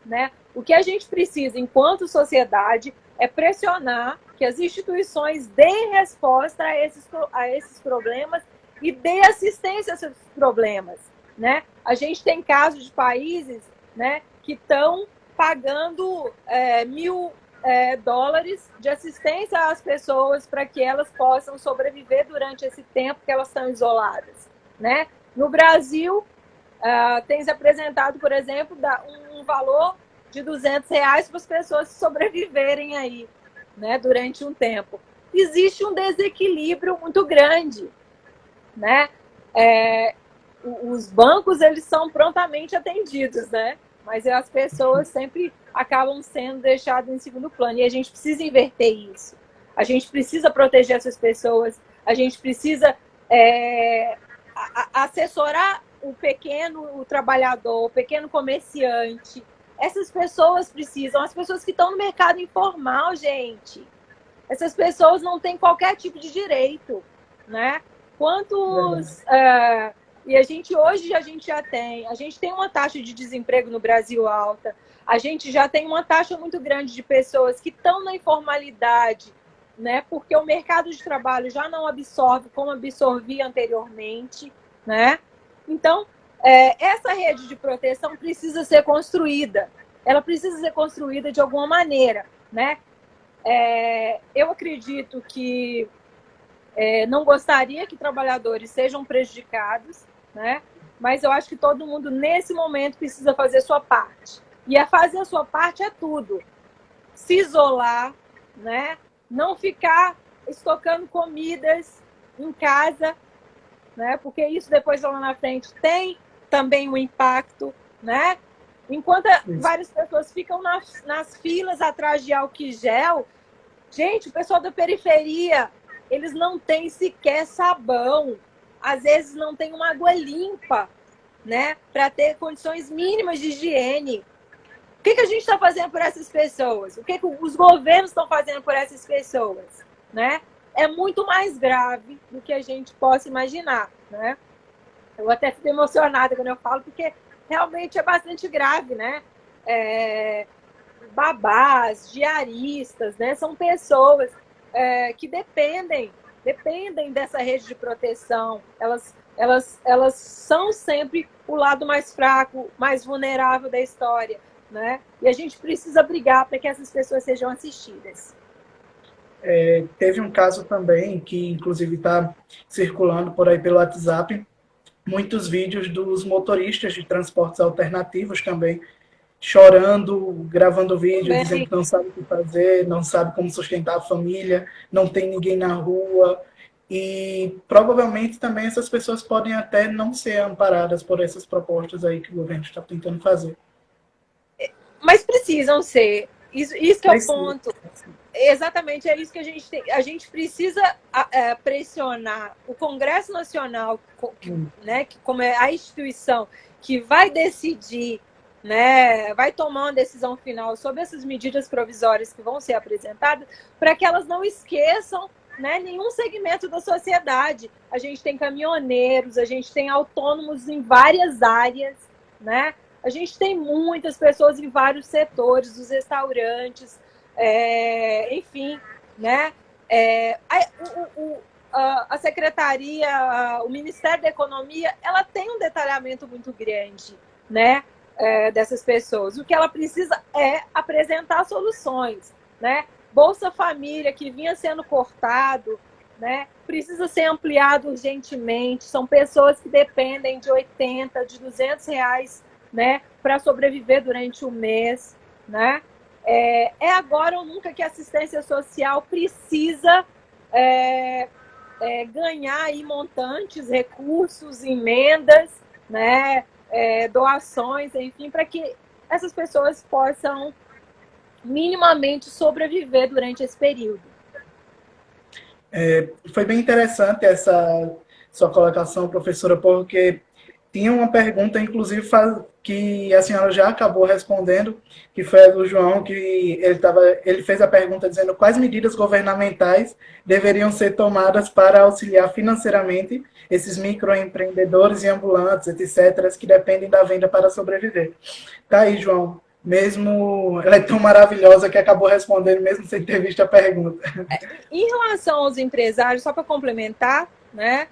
né? O que a gente precisa, enquanto sociedade, é pressionar que as instituições deem resposta a esses problemas e dê assistência a esses problemas, né? A gente tem casos de países, né, que estão pagando $1.000 de assistência às pessoas para que elas possam sobreviver durante esse tempo que elas estão isoladas, né? No Brasil, tem se apresentado, por exemplo, um valor de R$200 para as pessoas sobreviverem aí, né, durante um tempo. Existe um desequilíbrio muito grande, né? Os bancos, eles são prontamente atendidos, né? Mas as pessoas sempre acabam sendo deixadas em segundo plano. E a gente precisa inverter isso. A gente precisa proteger essas pessoas. A gente precisa assessorar o trabalhador, o pequeno comerciante. Essas pessoas precisam. As pessoas que estão no mercado informal, gente. Essas pessoas não têm qualquer tipo de direito, né? Quantos... E hoje a gente tem uma taxa de desemprego no Brasil alta, a gente já tem uma taxa muito grande de pessoas que estão na informalidade, né? Porque o mercado de trabalho já não absorve como absorvia anteriormente, né? Então, essa rede de proteção precisa ser construída. Ela precisa ser construída de alguma maneira, né? Eu acredito que não gostaria que trabalhadores sejam prejudicados, né? Mas eu acho que todo mundo, nesse momento, precisa fazer sua parte. E fazer a sua parte é tudo. Se isolar, né? Não ficar estocando comidas em casa, né? Porque isso depois lá na frente tem também um impacto, né? Enquanto várias pessoas ficam nas filas atrás de álcool em gel, gente, o pessoal da periferia, eles não têm sequer sabão. Às vezes não tem uma água limpa, né? Para ter condições mínimas de higiene. O que a gente está fazendo por essas pessoas? O que os governos estão fazendo por essas pessoas, né? É muito mais grave do que a gente possa imaginar, né? Eu até fico emocionada quando eu falo, porque realmente é bastante grave, né? Babás, diaristas, né? São pessoas que dependem dessa rede de proteção. Elas são sempre o lado mais fraco, mais vulnerável da história, né? E a gente precisa brigar para que essas pessoas sejam assistidas. Teve um caso também que, inclusive, está circulando por aí pelo WhatsApp, muitos vídeos dos motoristas de transportes alternativos também, chorando, gravando vídeo, dizendo que não sabe o que fazer, não sabe como sustentar a família, não tem ninguém na rua. E provavelmente também essas pessoas podem até não ser amparadas por essas propostas aí que o governo está tentando fazer. Mas precisam ser. Isso que é o ponto. Exatamente, é isso que a gente tem. A gente precisa pressionar o Congresso Nacional, né, que como é a instituição que vai decidir, né, vai tomar uma decisão final sobre essas medidas provisórias que vão ser apresentadas, para que elas não esqueçam, né, nenhum segmento da sociedade. A gente tem caminhoneiros, a gente tem autônomos em várias áreas, né? A gente tem muitas pessoas em vários setores, os restaurantes, enfim, né? A Secretaria, o Ministério da Economia, ela tem um detalhamento muito grande, né? Dessas pessoas. O que ela precisa é apresentar soluções, né? Bolsa Família, que vinha sendo cortado, né? Precisa ser ampliado urgentemente. São pessoas que dependem de 80, de R$200, né, para sobreviver durante um mês, né? Agora ou nunca que a assistência social precisa ganhar aí montantes, recursos, emendas, né, doações, enfim, para que essas pessoas possam minimamente sobreviver durante esse período. Foi bem interessante essa sua colocação, professora, porque tinha uma pergunta, inclusive, que a senhora já acabou respondendo, que foi a do João, que ele fez a pergunta dizendo quais medidas governamentais deveriam ser tomadas para auxiliar financeiramente esses microempreendedores e ambulantes, etc., que dependem da venda para sobreviver. Tá aí, João. Mesmo ela é tão maravilhosa que acabou respondendo mesmo sem ter visto a pergunta. Em relação aos empresários, só para complementar, né?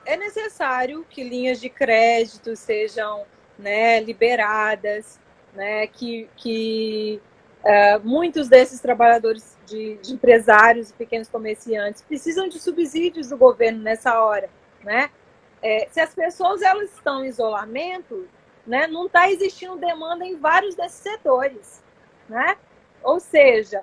É necessário que linhas de crédito sejam, né, liberadas, né, que muitos desses trabalhadores de empresários e pequenos comerciantes precisam de subsídios do governo nessa hora, né? Se as pessoas elas estão em isolamento, né, não está existindo demanda em vários desses setores, né? Ou seja,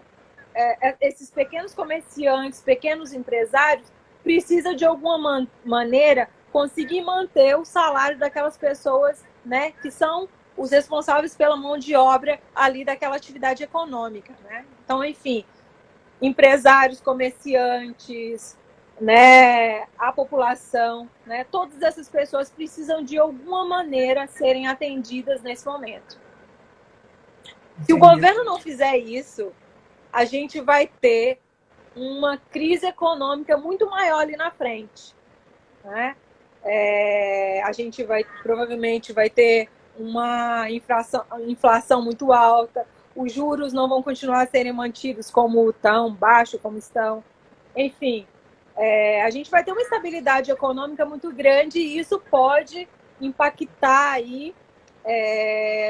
esses pequenos comerciantes, pequenos empresários precisam de alguma maneira conseguir manter o salário daquelas pessoas, né, que são os responsáveis pela mão de obra ali daquela atividade econômica, né? Então, enfim, empresários, comerciantes, né, a população, né, todas essas pessoas precisam de alguma maneira serem atendidas nesse momento. Se o governo não fizer isso, a gente vai ter uma crise econômica muito maior ali na frente, né? A gente provavelmente vai ter uma inflação muito alta, os juros não vão continuar a serem mantidos como tão baixo como estão, enfim, a gente vai ter uma instabilidade econômica muito grande e isso pode impactar aí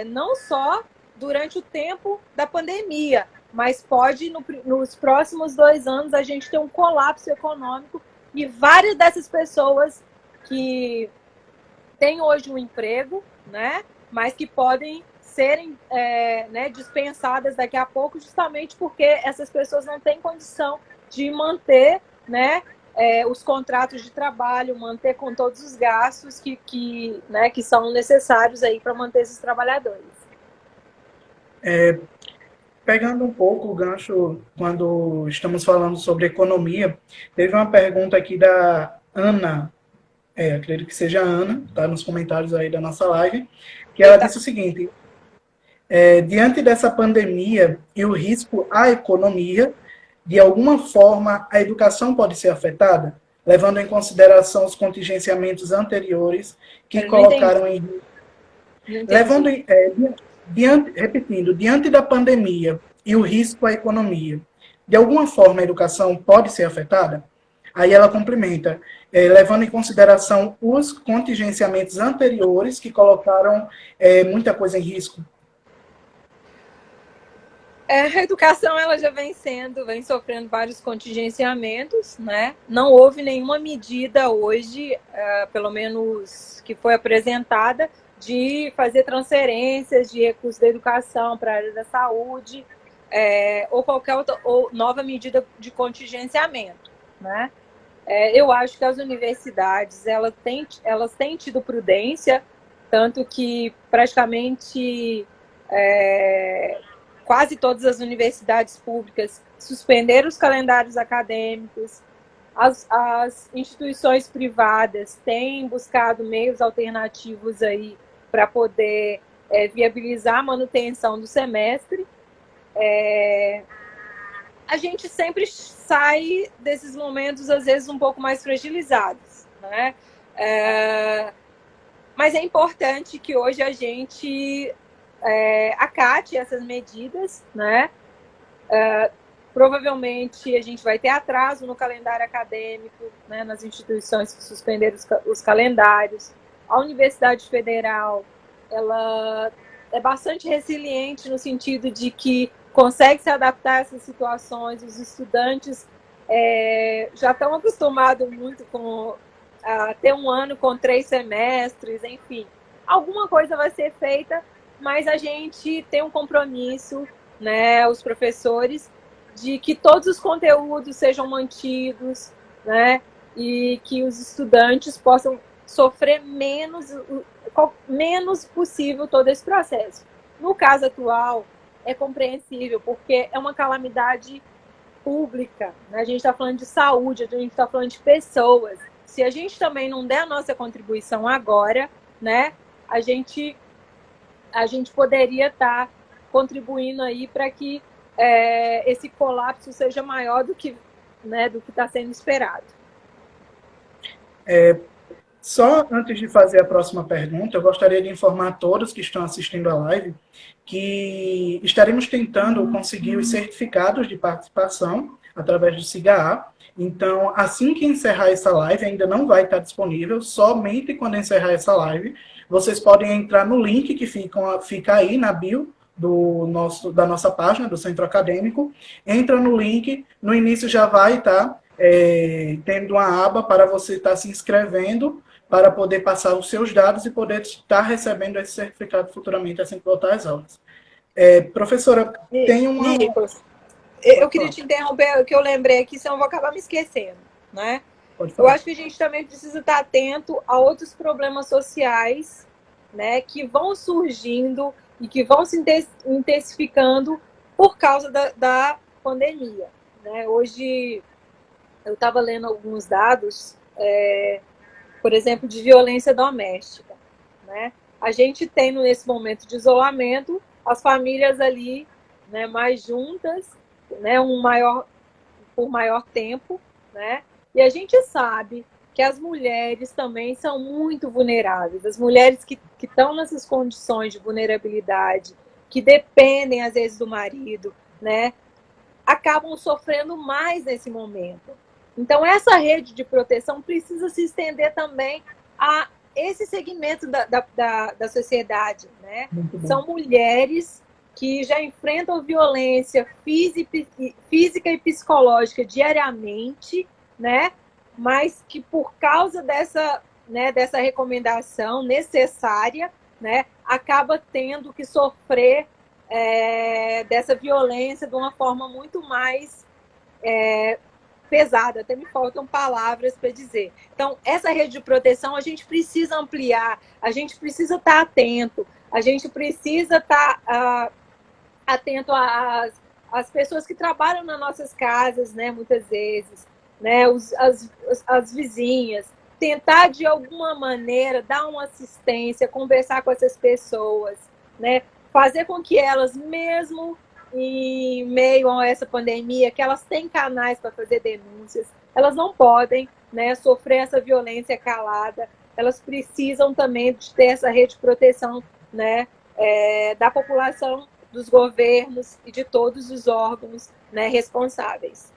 não só durante o tempo da pandemia, mas pode nos próximos 2 anos a gente ter um colapso econômico e várias dessas pessoas que têm hoje um emprego, né, mas que podem serem né, dispensadas daqui a pouco, justamente porque essas pessoas não têm condição de manter, né, os contratos de trabalho, manter com todos os gastos que são necessários aí para manter esses trabalhadores. Pegando um pouco o gancho quando estamos falando sobre economia, teve uma pergunta aqui da Ana, acredito que seja a Ana, tá nos comentários aí da nossa live, que ela disse o seguinte: diante dessa pandemia e o risco à economia, de alguma forma a educação pode ser afetada, levando em consideração os contingenciamentos anteriores que colocaram em levando diante da pandemia e o risco à economia, de alguma forma a educação pode ser afetada? Aí ela complementa, levando em consideração os contingenciamentos anteriores que colocaram muita coisa em risco. A educação ela já vem sofrendo vários contingenciamentos, né? Não houve nenhuma medida hoje, pelo menos que foi apresentada, de fazer transferências de recursos da educação para a área da saúde, ou qualquer outra ou nova medida de contingenciamento, né? Eu acho que as universidades elas têm tido prudência, tanto que praticamente quase todas as universidades públicas suspenderam os calendários acadêmicos. As instituições privadas têm buscado meios alternativos aí para poder viabilizar a manutenção do semestre. A gente sempre sai desses momentos, às vezes, um pouco mais fragilizados, né? Mas é importante que hoje a gente acate essas medidas, né? Provavelmente a gente vai ter atraso no calendário acadêmico, né, nas instituições que suspenderam os calendários. A Universidade Federal, ela é bastante resiliente no sentido de que consegue se adaptar a essas situações. Os estudantes já estão acostumados muito com ter um ano com 3 semestres, enfim. Alguma coisa vai ser feita, mas a gente tem um compromisso, né, os professores, de que todos os conteúdos sejam mantidos, né, e que os estudantes possam sofrer menos possível todo esse processo. No caso atual, é compreensível, porque é uma calamidade pública, né? A gente está falando de saúde, a gente está falando de pessoas. Se a gente também não der a nossa contribuição agora, né, a gente poderia estar contribuindo aí para que esse colapso seja maior do que está sendo esperado. Só antes de fazer a próxima pergunta, eu gostaria de informar a todos que estão assistindo a live que estaremos tentando conseguir os certificados de participação através do SIGA-A. Então, assim que encerrar essa live, ainda não vai estar disponível, somente quando encerrar essa live, vocês podem entrar no link que fica aí na bio da nossa página, do Centro Acadêmico, entra no link, no início já vai estar tendo uma aba para você estar se inscrevendo, para poder passar os seus dados e poder estar recebendo esse certificado futuramente assim que voltar às aulas. Professora, tem uma... Nicolas, Pode eu queria falar. te interromper, o que eu lembrei aqui, senão eu vou acabar me esquecendo, né? Pode Eu falar. acho que a gente também precisa estar atento a outros problemas sociais, né, que vão surgindo e que vão se intensificando por causa da pandemia, né? Hoje eu estava lendo alguns dados, por exemplo, de violência doméstica, né? A gente tem nesse momento de isolamento as famílias ali, né, mais juntas, né, por maior tempo, né? E a gente sabe que as mulheres também são muito vulneráveis. As mulheres que estão nessas condições de vulnerabilidade, que dependem às vezes do marido, né, acabam sofrendo mais nesse momento. Então, essa rede de proteção precisa se estender também a esse segmento da sociedade, né? Muito bom. São mulheres que já enfrentam violência física e psicológica diariamente, né? Mas que por causa dessa recomendação necessária, né, acaba tendo que sofrer dessa violência de uma forma muito mais pesada, até me faltam palavras para dizer. Então, essa rede de proteção a gente precisa ampliar, a gente precisa estar atento, a gente precisa estar atento às pessoas que trabalham nas nossas casas, né, muitas vezes, né, as vizinhas, tentar de alguma maneira dar uma assistência, conversar com essas pessoas, né, fazer com que elas, mesmo em meio a essa pandemia, que elas têm canais para fazer denúncias, elas não podem, né, sofrer essa violência calada, elas precisam também de ter essa rede de proteção, né, da população, dos governos e de todos os órgãos, né, responsáveis.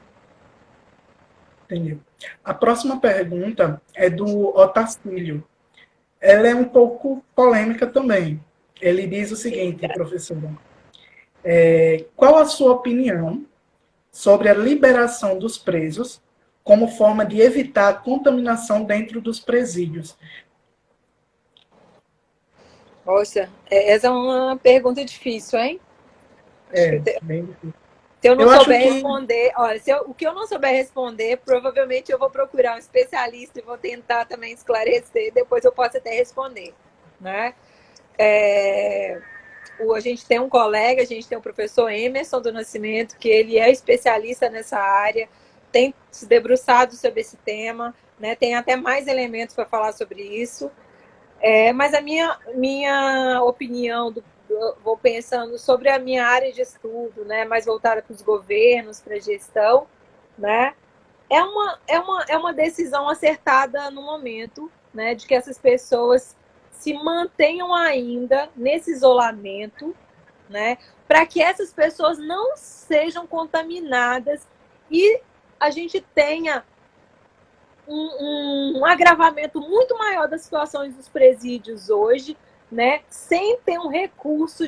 Entendi. A próxima pergunta é do Otacílio. Ela é um pouco polêmica também. Ele diz o seguinte, professora: qual a sua opinião sobre a liberação dos presos como forma de evitar a contaminação dentro dos presídios? Nossa, essa é uma pergunta difícil, hein? Bem difícil. Se eu não Eu acho souber que responder, olha, o que eu não souber responder, provavelmente eu vou procurar um especialista e vou tentar também esclarecer, depois eu posso até responder, né? A gente tem um colega, a gente tem o professor Emerson do Nascimento, que ele é especialista nessa área, tem se debruçado sobre esse tema, né? Tem até mais elementos para falar sobre isso. Mas a minha opinião, vou pensando sobre a minha área de estudo, né, mais voltada para os governos, para a gestão, né, é uma decisão acertada no momento, né, de que essas pessoas se mantenham ainda nesse isolamento, né, para que essas pessoas não sejam contaminadas e a gente tenha um agravamento muito maior das situações dos presídios hoje, né, sem ter um recurso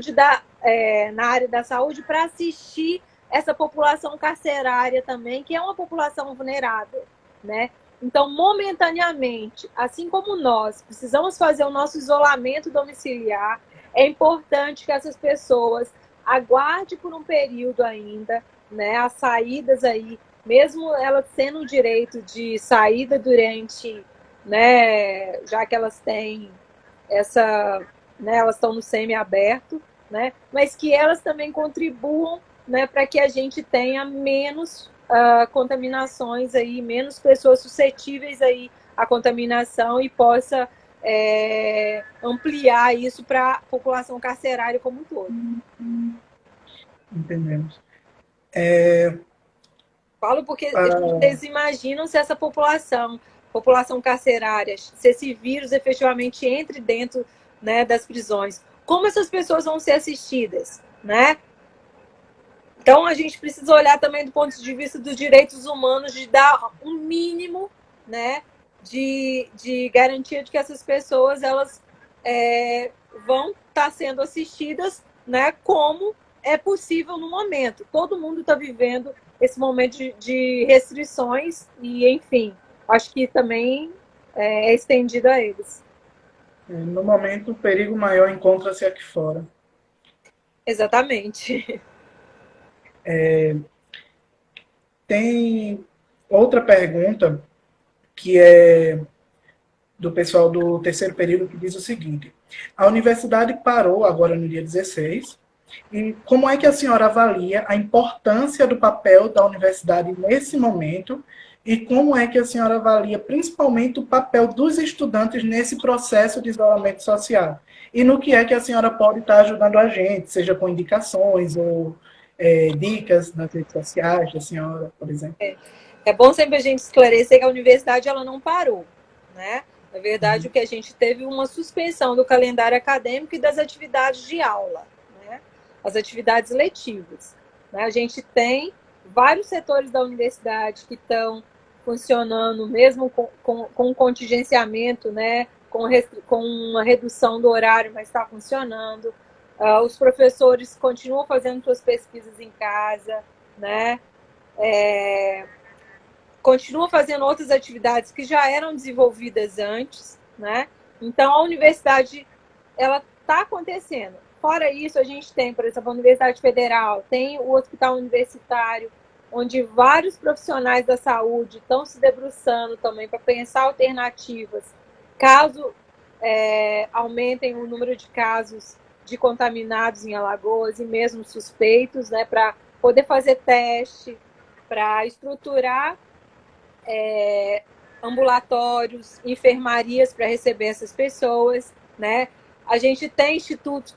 na área da saúde para assistir essa população carcerária também, que é uma população vulnerável, né? Então, momentaneamente, assim como nós precisamos fazer o nosso isolamento domiciliar, é importante que essas pessoas aguardem por um período ainda, né, as saídas aí, mesmo elas tendo o direito de saída durante, né, já que elas têm né, elas estão no semi-aberto, né, mas que elas também contribuam, né, para que a gente tenha menos contaminações aí, menos pessoas suscetíveis aí à contaminação e possa ampliar isso para a população carcerária como um todo. entendemos. Falo porque vocês imaginam se essa população carcerária, se esse vírus efetivamente entre dentro, né, das prisões, como essas pessoas vão ser assistidas, né? Então, a gente precisa olhar também do ponto de vista dos direitos humanos, de dar um mínimo, né, de garantia de que essas pessoas elas vão estar sendo assistidas, né, como é possível no momento. Todo mundo está vivendo esse momento de restrições e, enfim, acho que também é estendido a eles. No momento, o perigo maior encontra-se aqui fora. Exatamente. Tem outra pergunta que é do pessoal do terceiro período que diz o seguinte: a universidade parou agora no dia 16, e como é que a senhora avalia a importância do papel da universidade nesse momento e como é que a senhora avalia principalmente o papel dos estudantes nesse processo de isolamento social? E no que é que a senhora pode estar ajudando a gente, seja com indicações ou dicas nas redes sociais da senhora, por exemplo? É bom sempre a gente esclarecer que a universidade ela não parou, né? Na verdade, o que a gente teve uma suspensão do calendário acadêmico e das atividades de aula, né? As atividades letivas. Né? A gente tem vários setores da universidade que estão funcionando, mesmo com contingenciamento, né? Com uma redução do horário, mas está funcionando. Os professores continuam fazendo suas pesquisas em casa, né? Continua fazendo outras atividades que já eram desenvolvidas antes, né? Então, a universidade, ela está acontecendo. Fora isso, a gente tem, por exemplo, a Universidade Federal, tem o Hospital Universitário, onde vários profissionais da saúde estão se debruçando também para pensar alternativas, caso aumentem o número de casos de contaminados em Alagoas e mesmo suspeitos, né, para poder fazer teste, para estruturar ambulatórios, enfermarias para receber essas pessoas, né? A gente tem institutos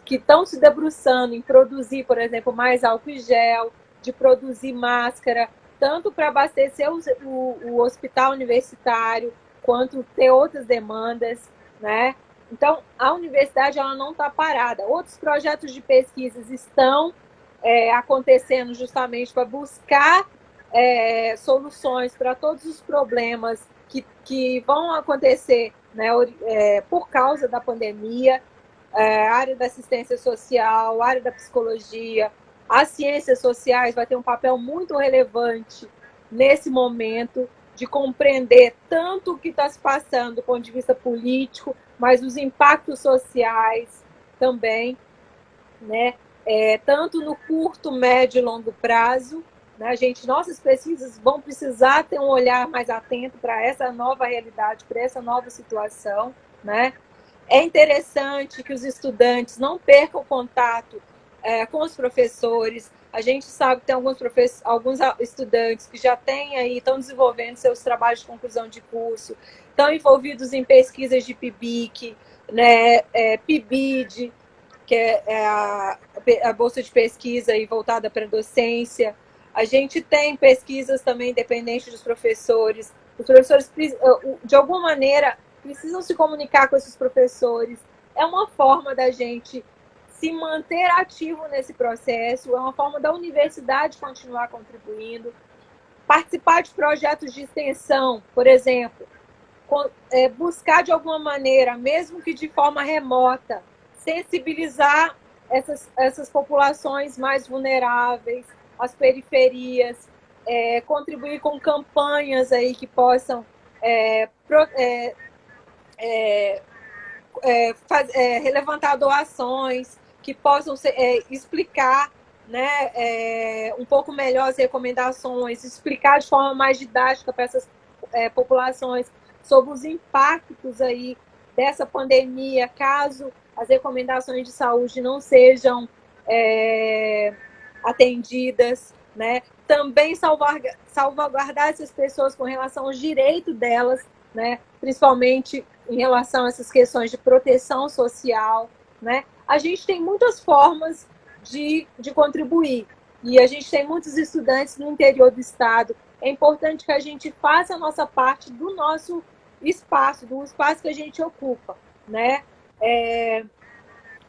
que estão se debruçando em produzir, por exemplo, mais álcool e gel, de produzir máscara, tanto para abastecer o hospital universitário, quanto ter outras demandas, né? Então, a universidade ela não está parada. Outros projetos de pesquisas estão acontecendo justamente para buscar soluções para todos os problemas que vão acontecer, né, por causa da pandemia, a área da assistência social, a área da psicologia, as ciências sociais vai ter um papel muito relevante nesse momento de compreender tanto o que está se passando do ponto de vista político, mas os impactos sociais também, né? Tanto no curto, médio e longo prazo. Né? Nossas pesquisas vão precisar ter um olhar mais atento para essa nova realidade, para essa nova situação. Né? É interessante que os estudantes não percam contato com os professores. A gente sabe que tem alguns estudantes que já têm aí, estão desenvolvendo seus trabalhos de conclusão de curso, estão envolvidos em pesquisas de PIBIC, né, PIBID, que é a bolsa de pesquisa aí voltada para a docência. A gente tem pesquisas também independentes dos professores. Os professores, de alguma maneira, precisam se comunicar com esses professores. É uma forma da gente se manter ativo nesse processo, é uma forma da universidade continuar contribuindo. Participar de projetos de extensão, por exemplo, buscar de alguma maneira, mesmo que de forma remota, sensibilizar essas populações mais vulneráveis, as periferias, contribuir com campanhas aí que possam levantar doações, que possam explicar, né, um pouco melhor as recomendações, explicar de forma mais didática para essas populações sobre os impactos aí dessa pandemia, caso as recomendações de saúde não sejam atendidas, né? Também salvaguardar essas pessoas com relação aos direitos delas, né? Principalmente em relação a essas questões de proteção social, né? A gente tem muitas formas de contribuir e a gente tem muitos estudantes no interior do estado. É importante que a gente faça a nossa parte do nosso espaço, do espaço que a gente ocupa, né?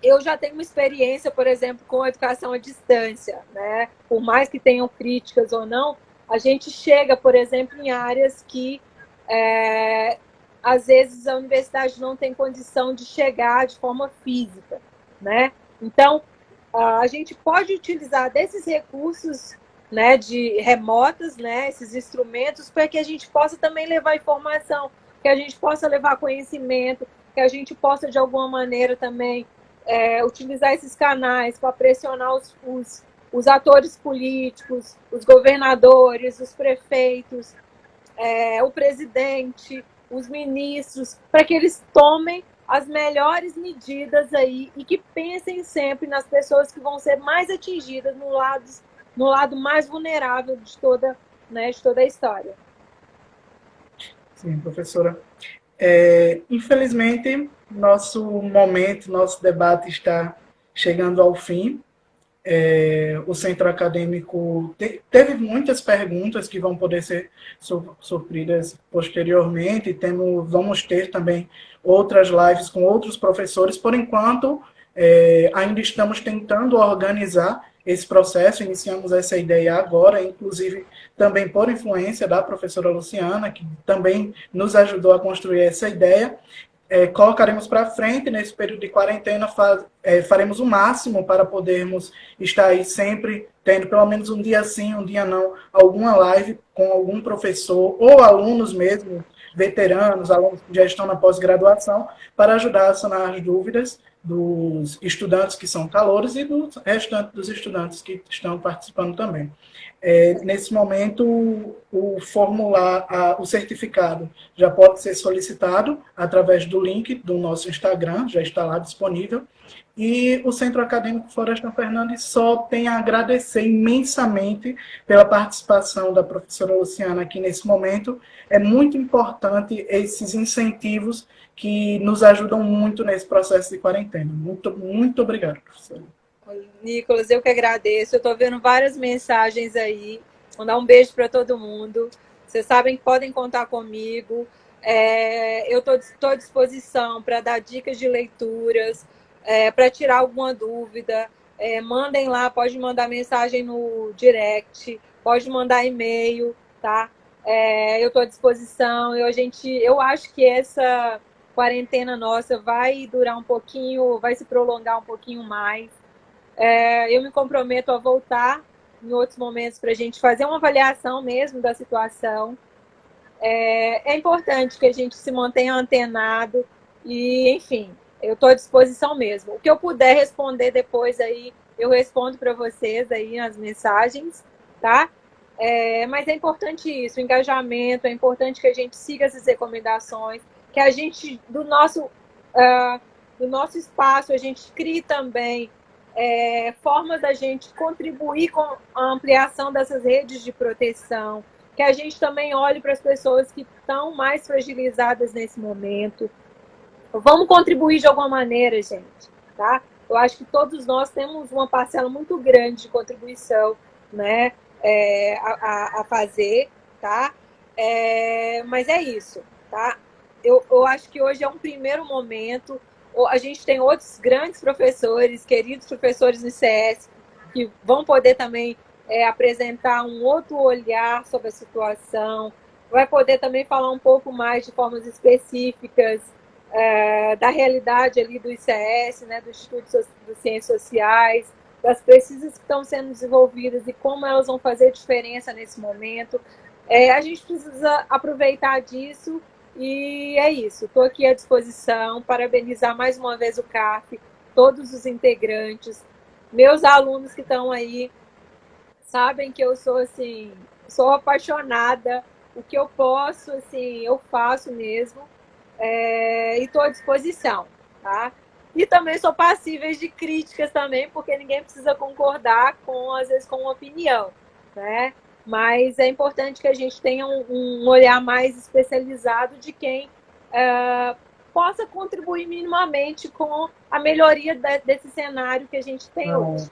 eu já tenho uma experiência, por exemplo, com a educação à distância, né? Por mais que tenham críticas ou não, a gente chega, por exemplo, em áreas que às vezes a universidade não tem condição de chegar de forma física, né? Então, a gente pode utilizar desses recursos, né, de remotas, né, esses instrumentos, para que a gente possa também levar informação, que a gente possa levar conhecimento, que a gente possa, de alguma maneira, também utilizar esses canais para pressionar os atores políticos, os governadores, os prefeitos, o presidente, os ministros, para que eles tomem as melhores medidas aí e que pensem sempre nas pessoas que vão ser mais atingidas no lado mais vulnerável de toda, né, de toda a história. Sim, professora. Infelizmente, nosso momento, nosso debate está chegando ao fim. O centro acadêmico teve muitas perguntas que vão poder ser supridas posteriormente. Vamos ter também outras lives com outros professores. Por enquanto, ainda estamos tentando organizar esse processo. Iniciamos essa ideia agora, inclusive também por influência da professora Luciana, que também nos ajudou a construir essa ideia. Colocaremos para frente nesse período de quarentena, faremos o máximo para podermos estar aí sempre tendo pelo menos um dia sim, um dia não, alguma live com algum professor ou alunos mesmo, veteranos, alunos que já estão na pós-graduação, para ajudar a sanar as dúvidas dos estudantes que são calouros e do restante dos estudantes que estão participando também. Nesse momento, o certificado já pode ser solicitado através do link do nosso Instagram, já está lá disponível. E o Centro Acadêmico Florestan Fernandes só tem a agradecer imensamente pela participação da professora Luciana aqui nesse momento. É muito importante esses incentivos que nos ajudam muito nesse processo de quarentena. Muito, muito obrigado, professora. Nicolas, eu que agradeço. Eu estou vendo várias mensagens aí. Vou dar um beijo para todo mundo. Vocês sabem que podem contar comigo. Eu estou à disposição para dar dicas de leituras, para tirar alguma dúvida. Mandem lá, pode mandar mensagem no direct, pode mandar e-mail, tá? Eu estou à disposição. Eu acho que essa quarentena nossa vai durar um pouquinho, vai se prolongar um pouquinho mais. Eu me comprometo a voltar em outros momentos para a gente fazer uma avaliação mesmo da situação. É importante que a gente se mantenha antenado e, enfim, eu estou à disposição mesmo. O que eu puder responder depois aí, eu respondo para vocês aí nas mensagens, tá? Mas é importante isso, o engajamento, é importante que a gente siga essas recomendações, que a gente, do nosso espaço, a gente crie também formas da gente contribuir com a ampliação dessas redes de proteção, que a gente também olhe para as pessoas que estão mais fragilizadas nesse momento. Vamos contribuir de alguma maneira, gente, tá? Eu acho que todos nós temos uma parcela muito grande de contribuição, né, a fazer, tá? Mas é isso, tá? Eu acho que hoje é um primeiro momento. A gente tem outros grandes professores, queridos professores do ICS, que vão poder também apresentar um outro olhar sobre a situação, vai poder também falar um pouco mais de formas específicas da realidade ali do ICS, né, do Instituto de Ciências Sociais, das pesquisas que estão sendo desenvolvidas e como elas vão fazer diferença nesse momento. A gente precisa aproveitar disso. E é isso, estou aqui à disposição, parabenizar mais uma vez o CAF, todos os integrantes, meus alunos que estão aí, sabem que eu sou assim, sou apaixonada, o que eu posso, assim, eu faço mesmo, e estou à disposição, tá? E também sou passível de críticas também, porque ninguém precisa concordar às vezes, com uma opinião, né? Mas é importante que a gente tenha um olhar mais especializado de quem possa contribuir minimamente com a melhoria desse cenário que a gente tem hoje.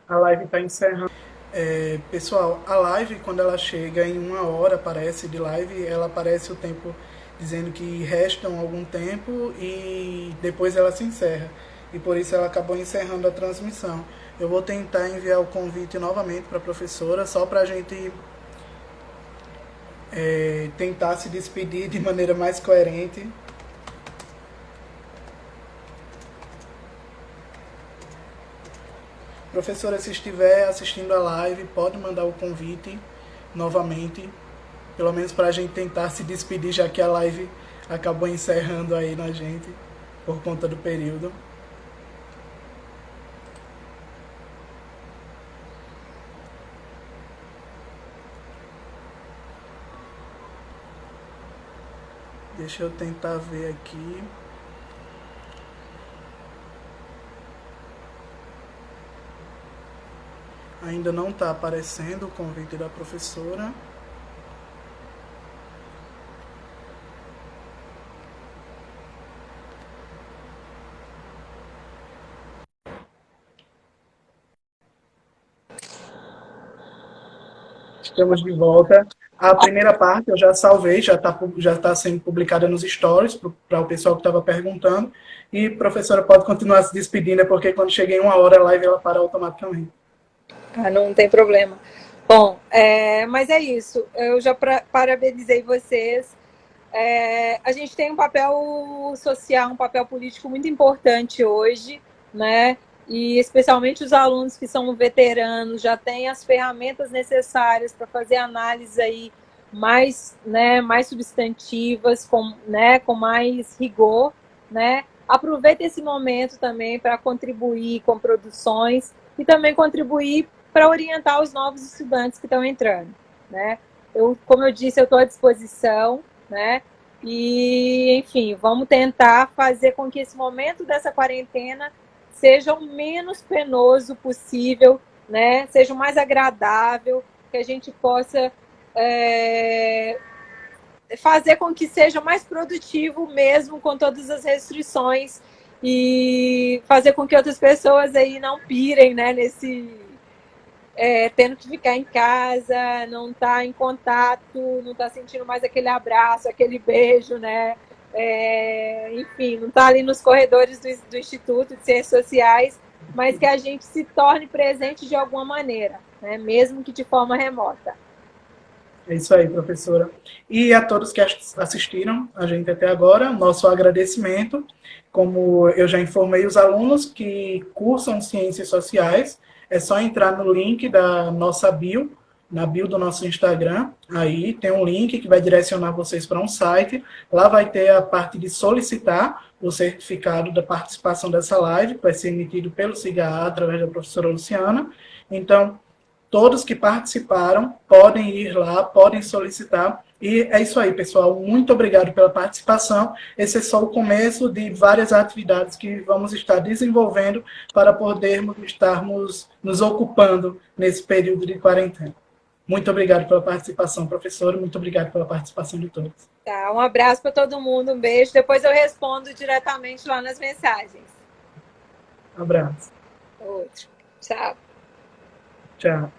A live está encerrando. Pessoal, a live, quando ela chega em 1 hora, aparece de live, ela aparece o tempo dizendo que restam algum tempo e depois ela se encerra. e por isso ela acabou encerrando a transmissão. Eu vou tentar enviar o convite novamente para a professora, só para a gente tentar se despedir de maneira mais coerente. Professora, se estiver assistindo a live, pode mandar o convite novamente, pelo menos para a gente tentar se despedir, já que a live acabou encerrando aí na gente, por conta do período. Deixa eu tentar ver aqui. Ainda não está aparecendo o convite da professora. Estamos de volta. A primeira parte eu já salvei, já tá sendo publicada nos stories para o pessoal que estava perguntando. E a professora pode continuar se despedindo, porque quando cheguei em 1 hora a live ela para automaticamente. Ah, não tem problema. Bom, mas é isso. Eu já parabenizei vocês. A gente tem um papel social, um papel político muito importante hoje, né? E especialmente os alunos que são veteranos já têm as ferramentas necessárias para fazer análises aí mais, né, mais substantivas, com mais rigor, né? Aproveita esse momento também para contribuir com produções e também contribuir para orientar os novos estudantes que estão entrando, né? Como eu disse, eu estou à disposição, né? E, enfim, vamos tentar fazer com que esse momento dessa quarentena seja o menos penoso possível, né? Seja o mais agradável, que a gente possa fazer com que seja mais produtivo mesmo com todas as restrições e fazer com que outras pessoas aí não pirem, né, tendo que ficar em casa, não tá em contato, não tá sentindo mais aquele abraço, aquele beijo, né? Enfim, não tá ali nos corredores do Instituto de Ciências Sociais, mas que a gente se torne presente de alguma maneira, né? Mesmo que de forma remota. É isso aí, professora. E a todos que assistiram a gente até agora, nosso agradecimento. Como eu já informei os alunos que cursam Ciências Sociais, é só entrar no link da nossa bio, na bio do nosso Instagram. Aí tem um link que vai direcionar vocês para um site. Lá vai ter a parte de solicitar o certificado da participação dessa live, que vai ser emitido pelo CIGA através da professora Luciana. Então, todos que participaram podem ir lá, podem solicitar. E é isso aí, pessoal. Muito obrigado pela participação. Esse é só o começo de várias atividades que vamos estar desenvolvendo para podermos estarmos nos ocupando nesse período de quarentena. Muito obrigado pela participação, professor. Muito obrigado pela participação de todos. Tá, um abraço para todo mundo, um beijo. Depois eu respondo diretamente lá nas mensagens. Um abraço. Outro. Tchau. Tchau.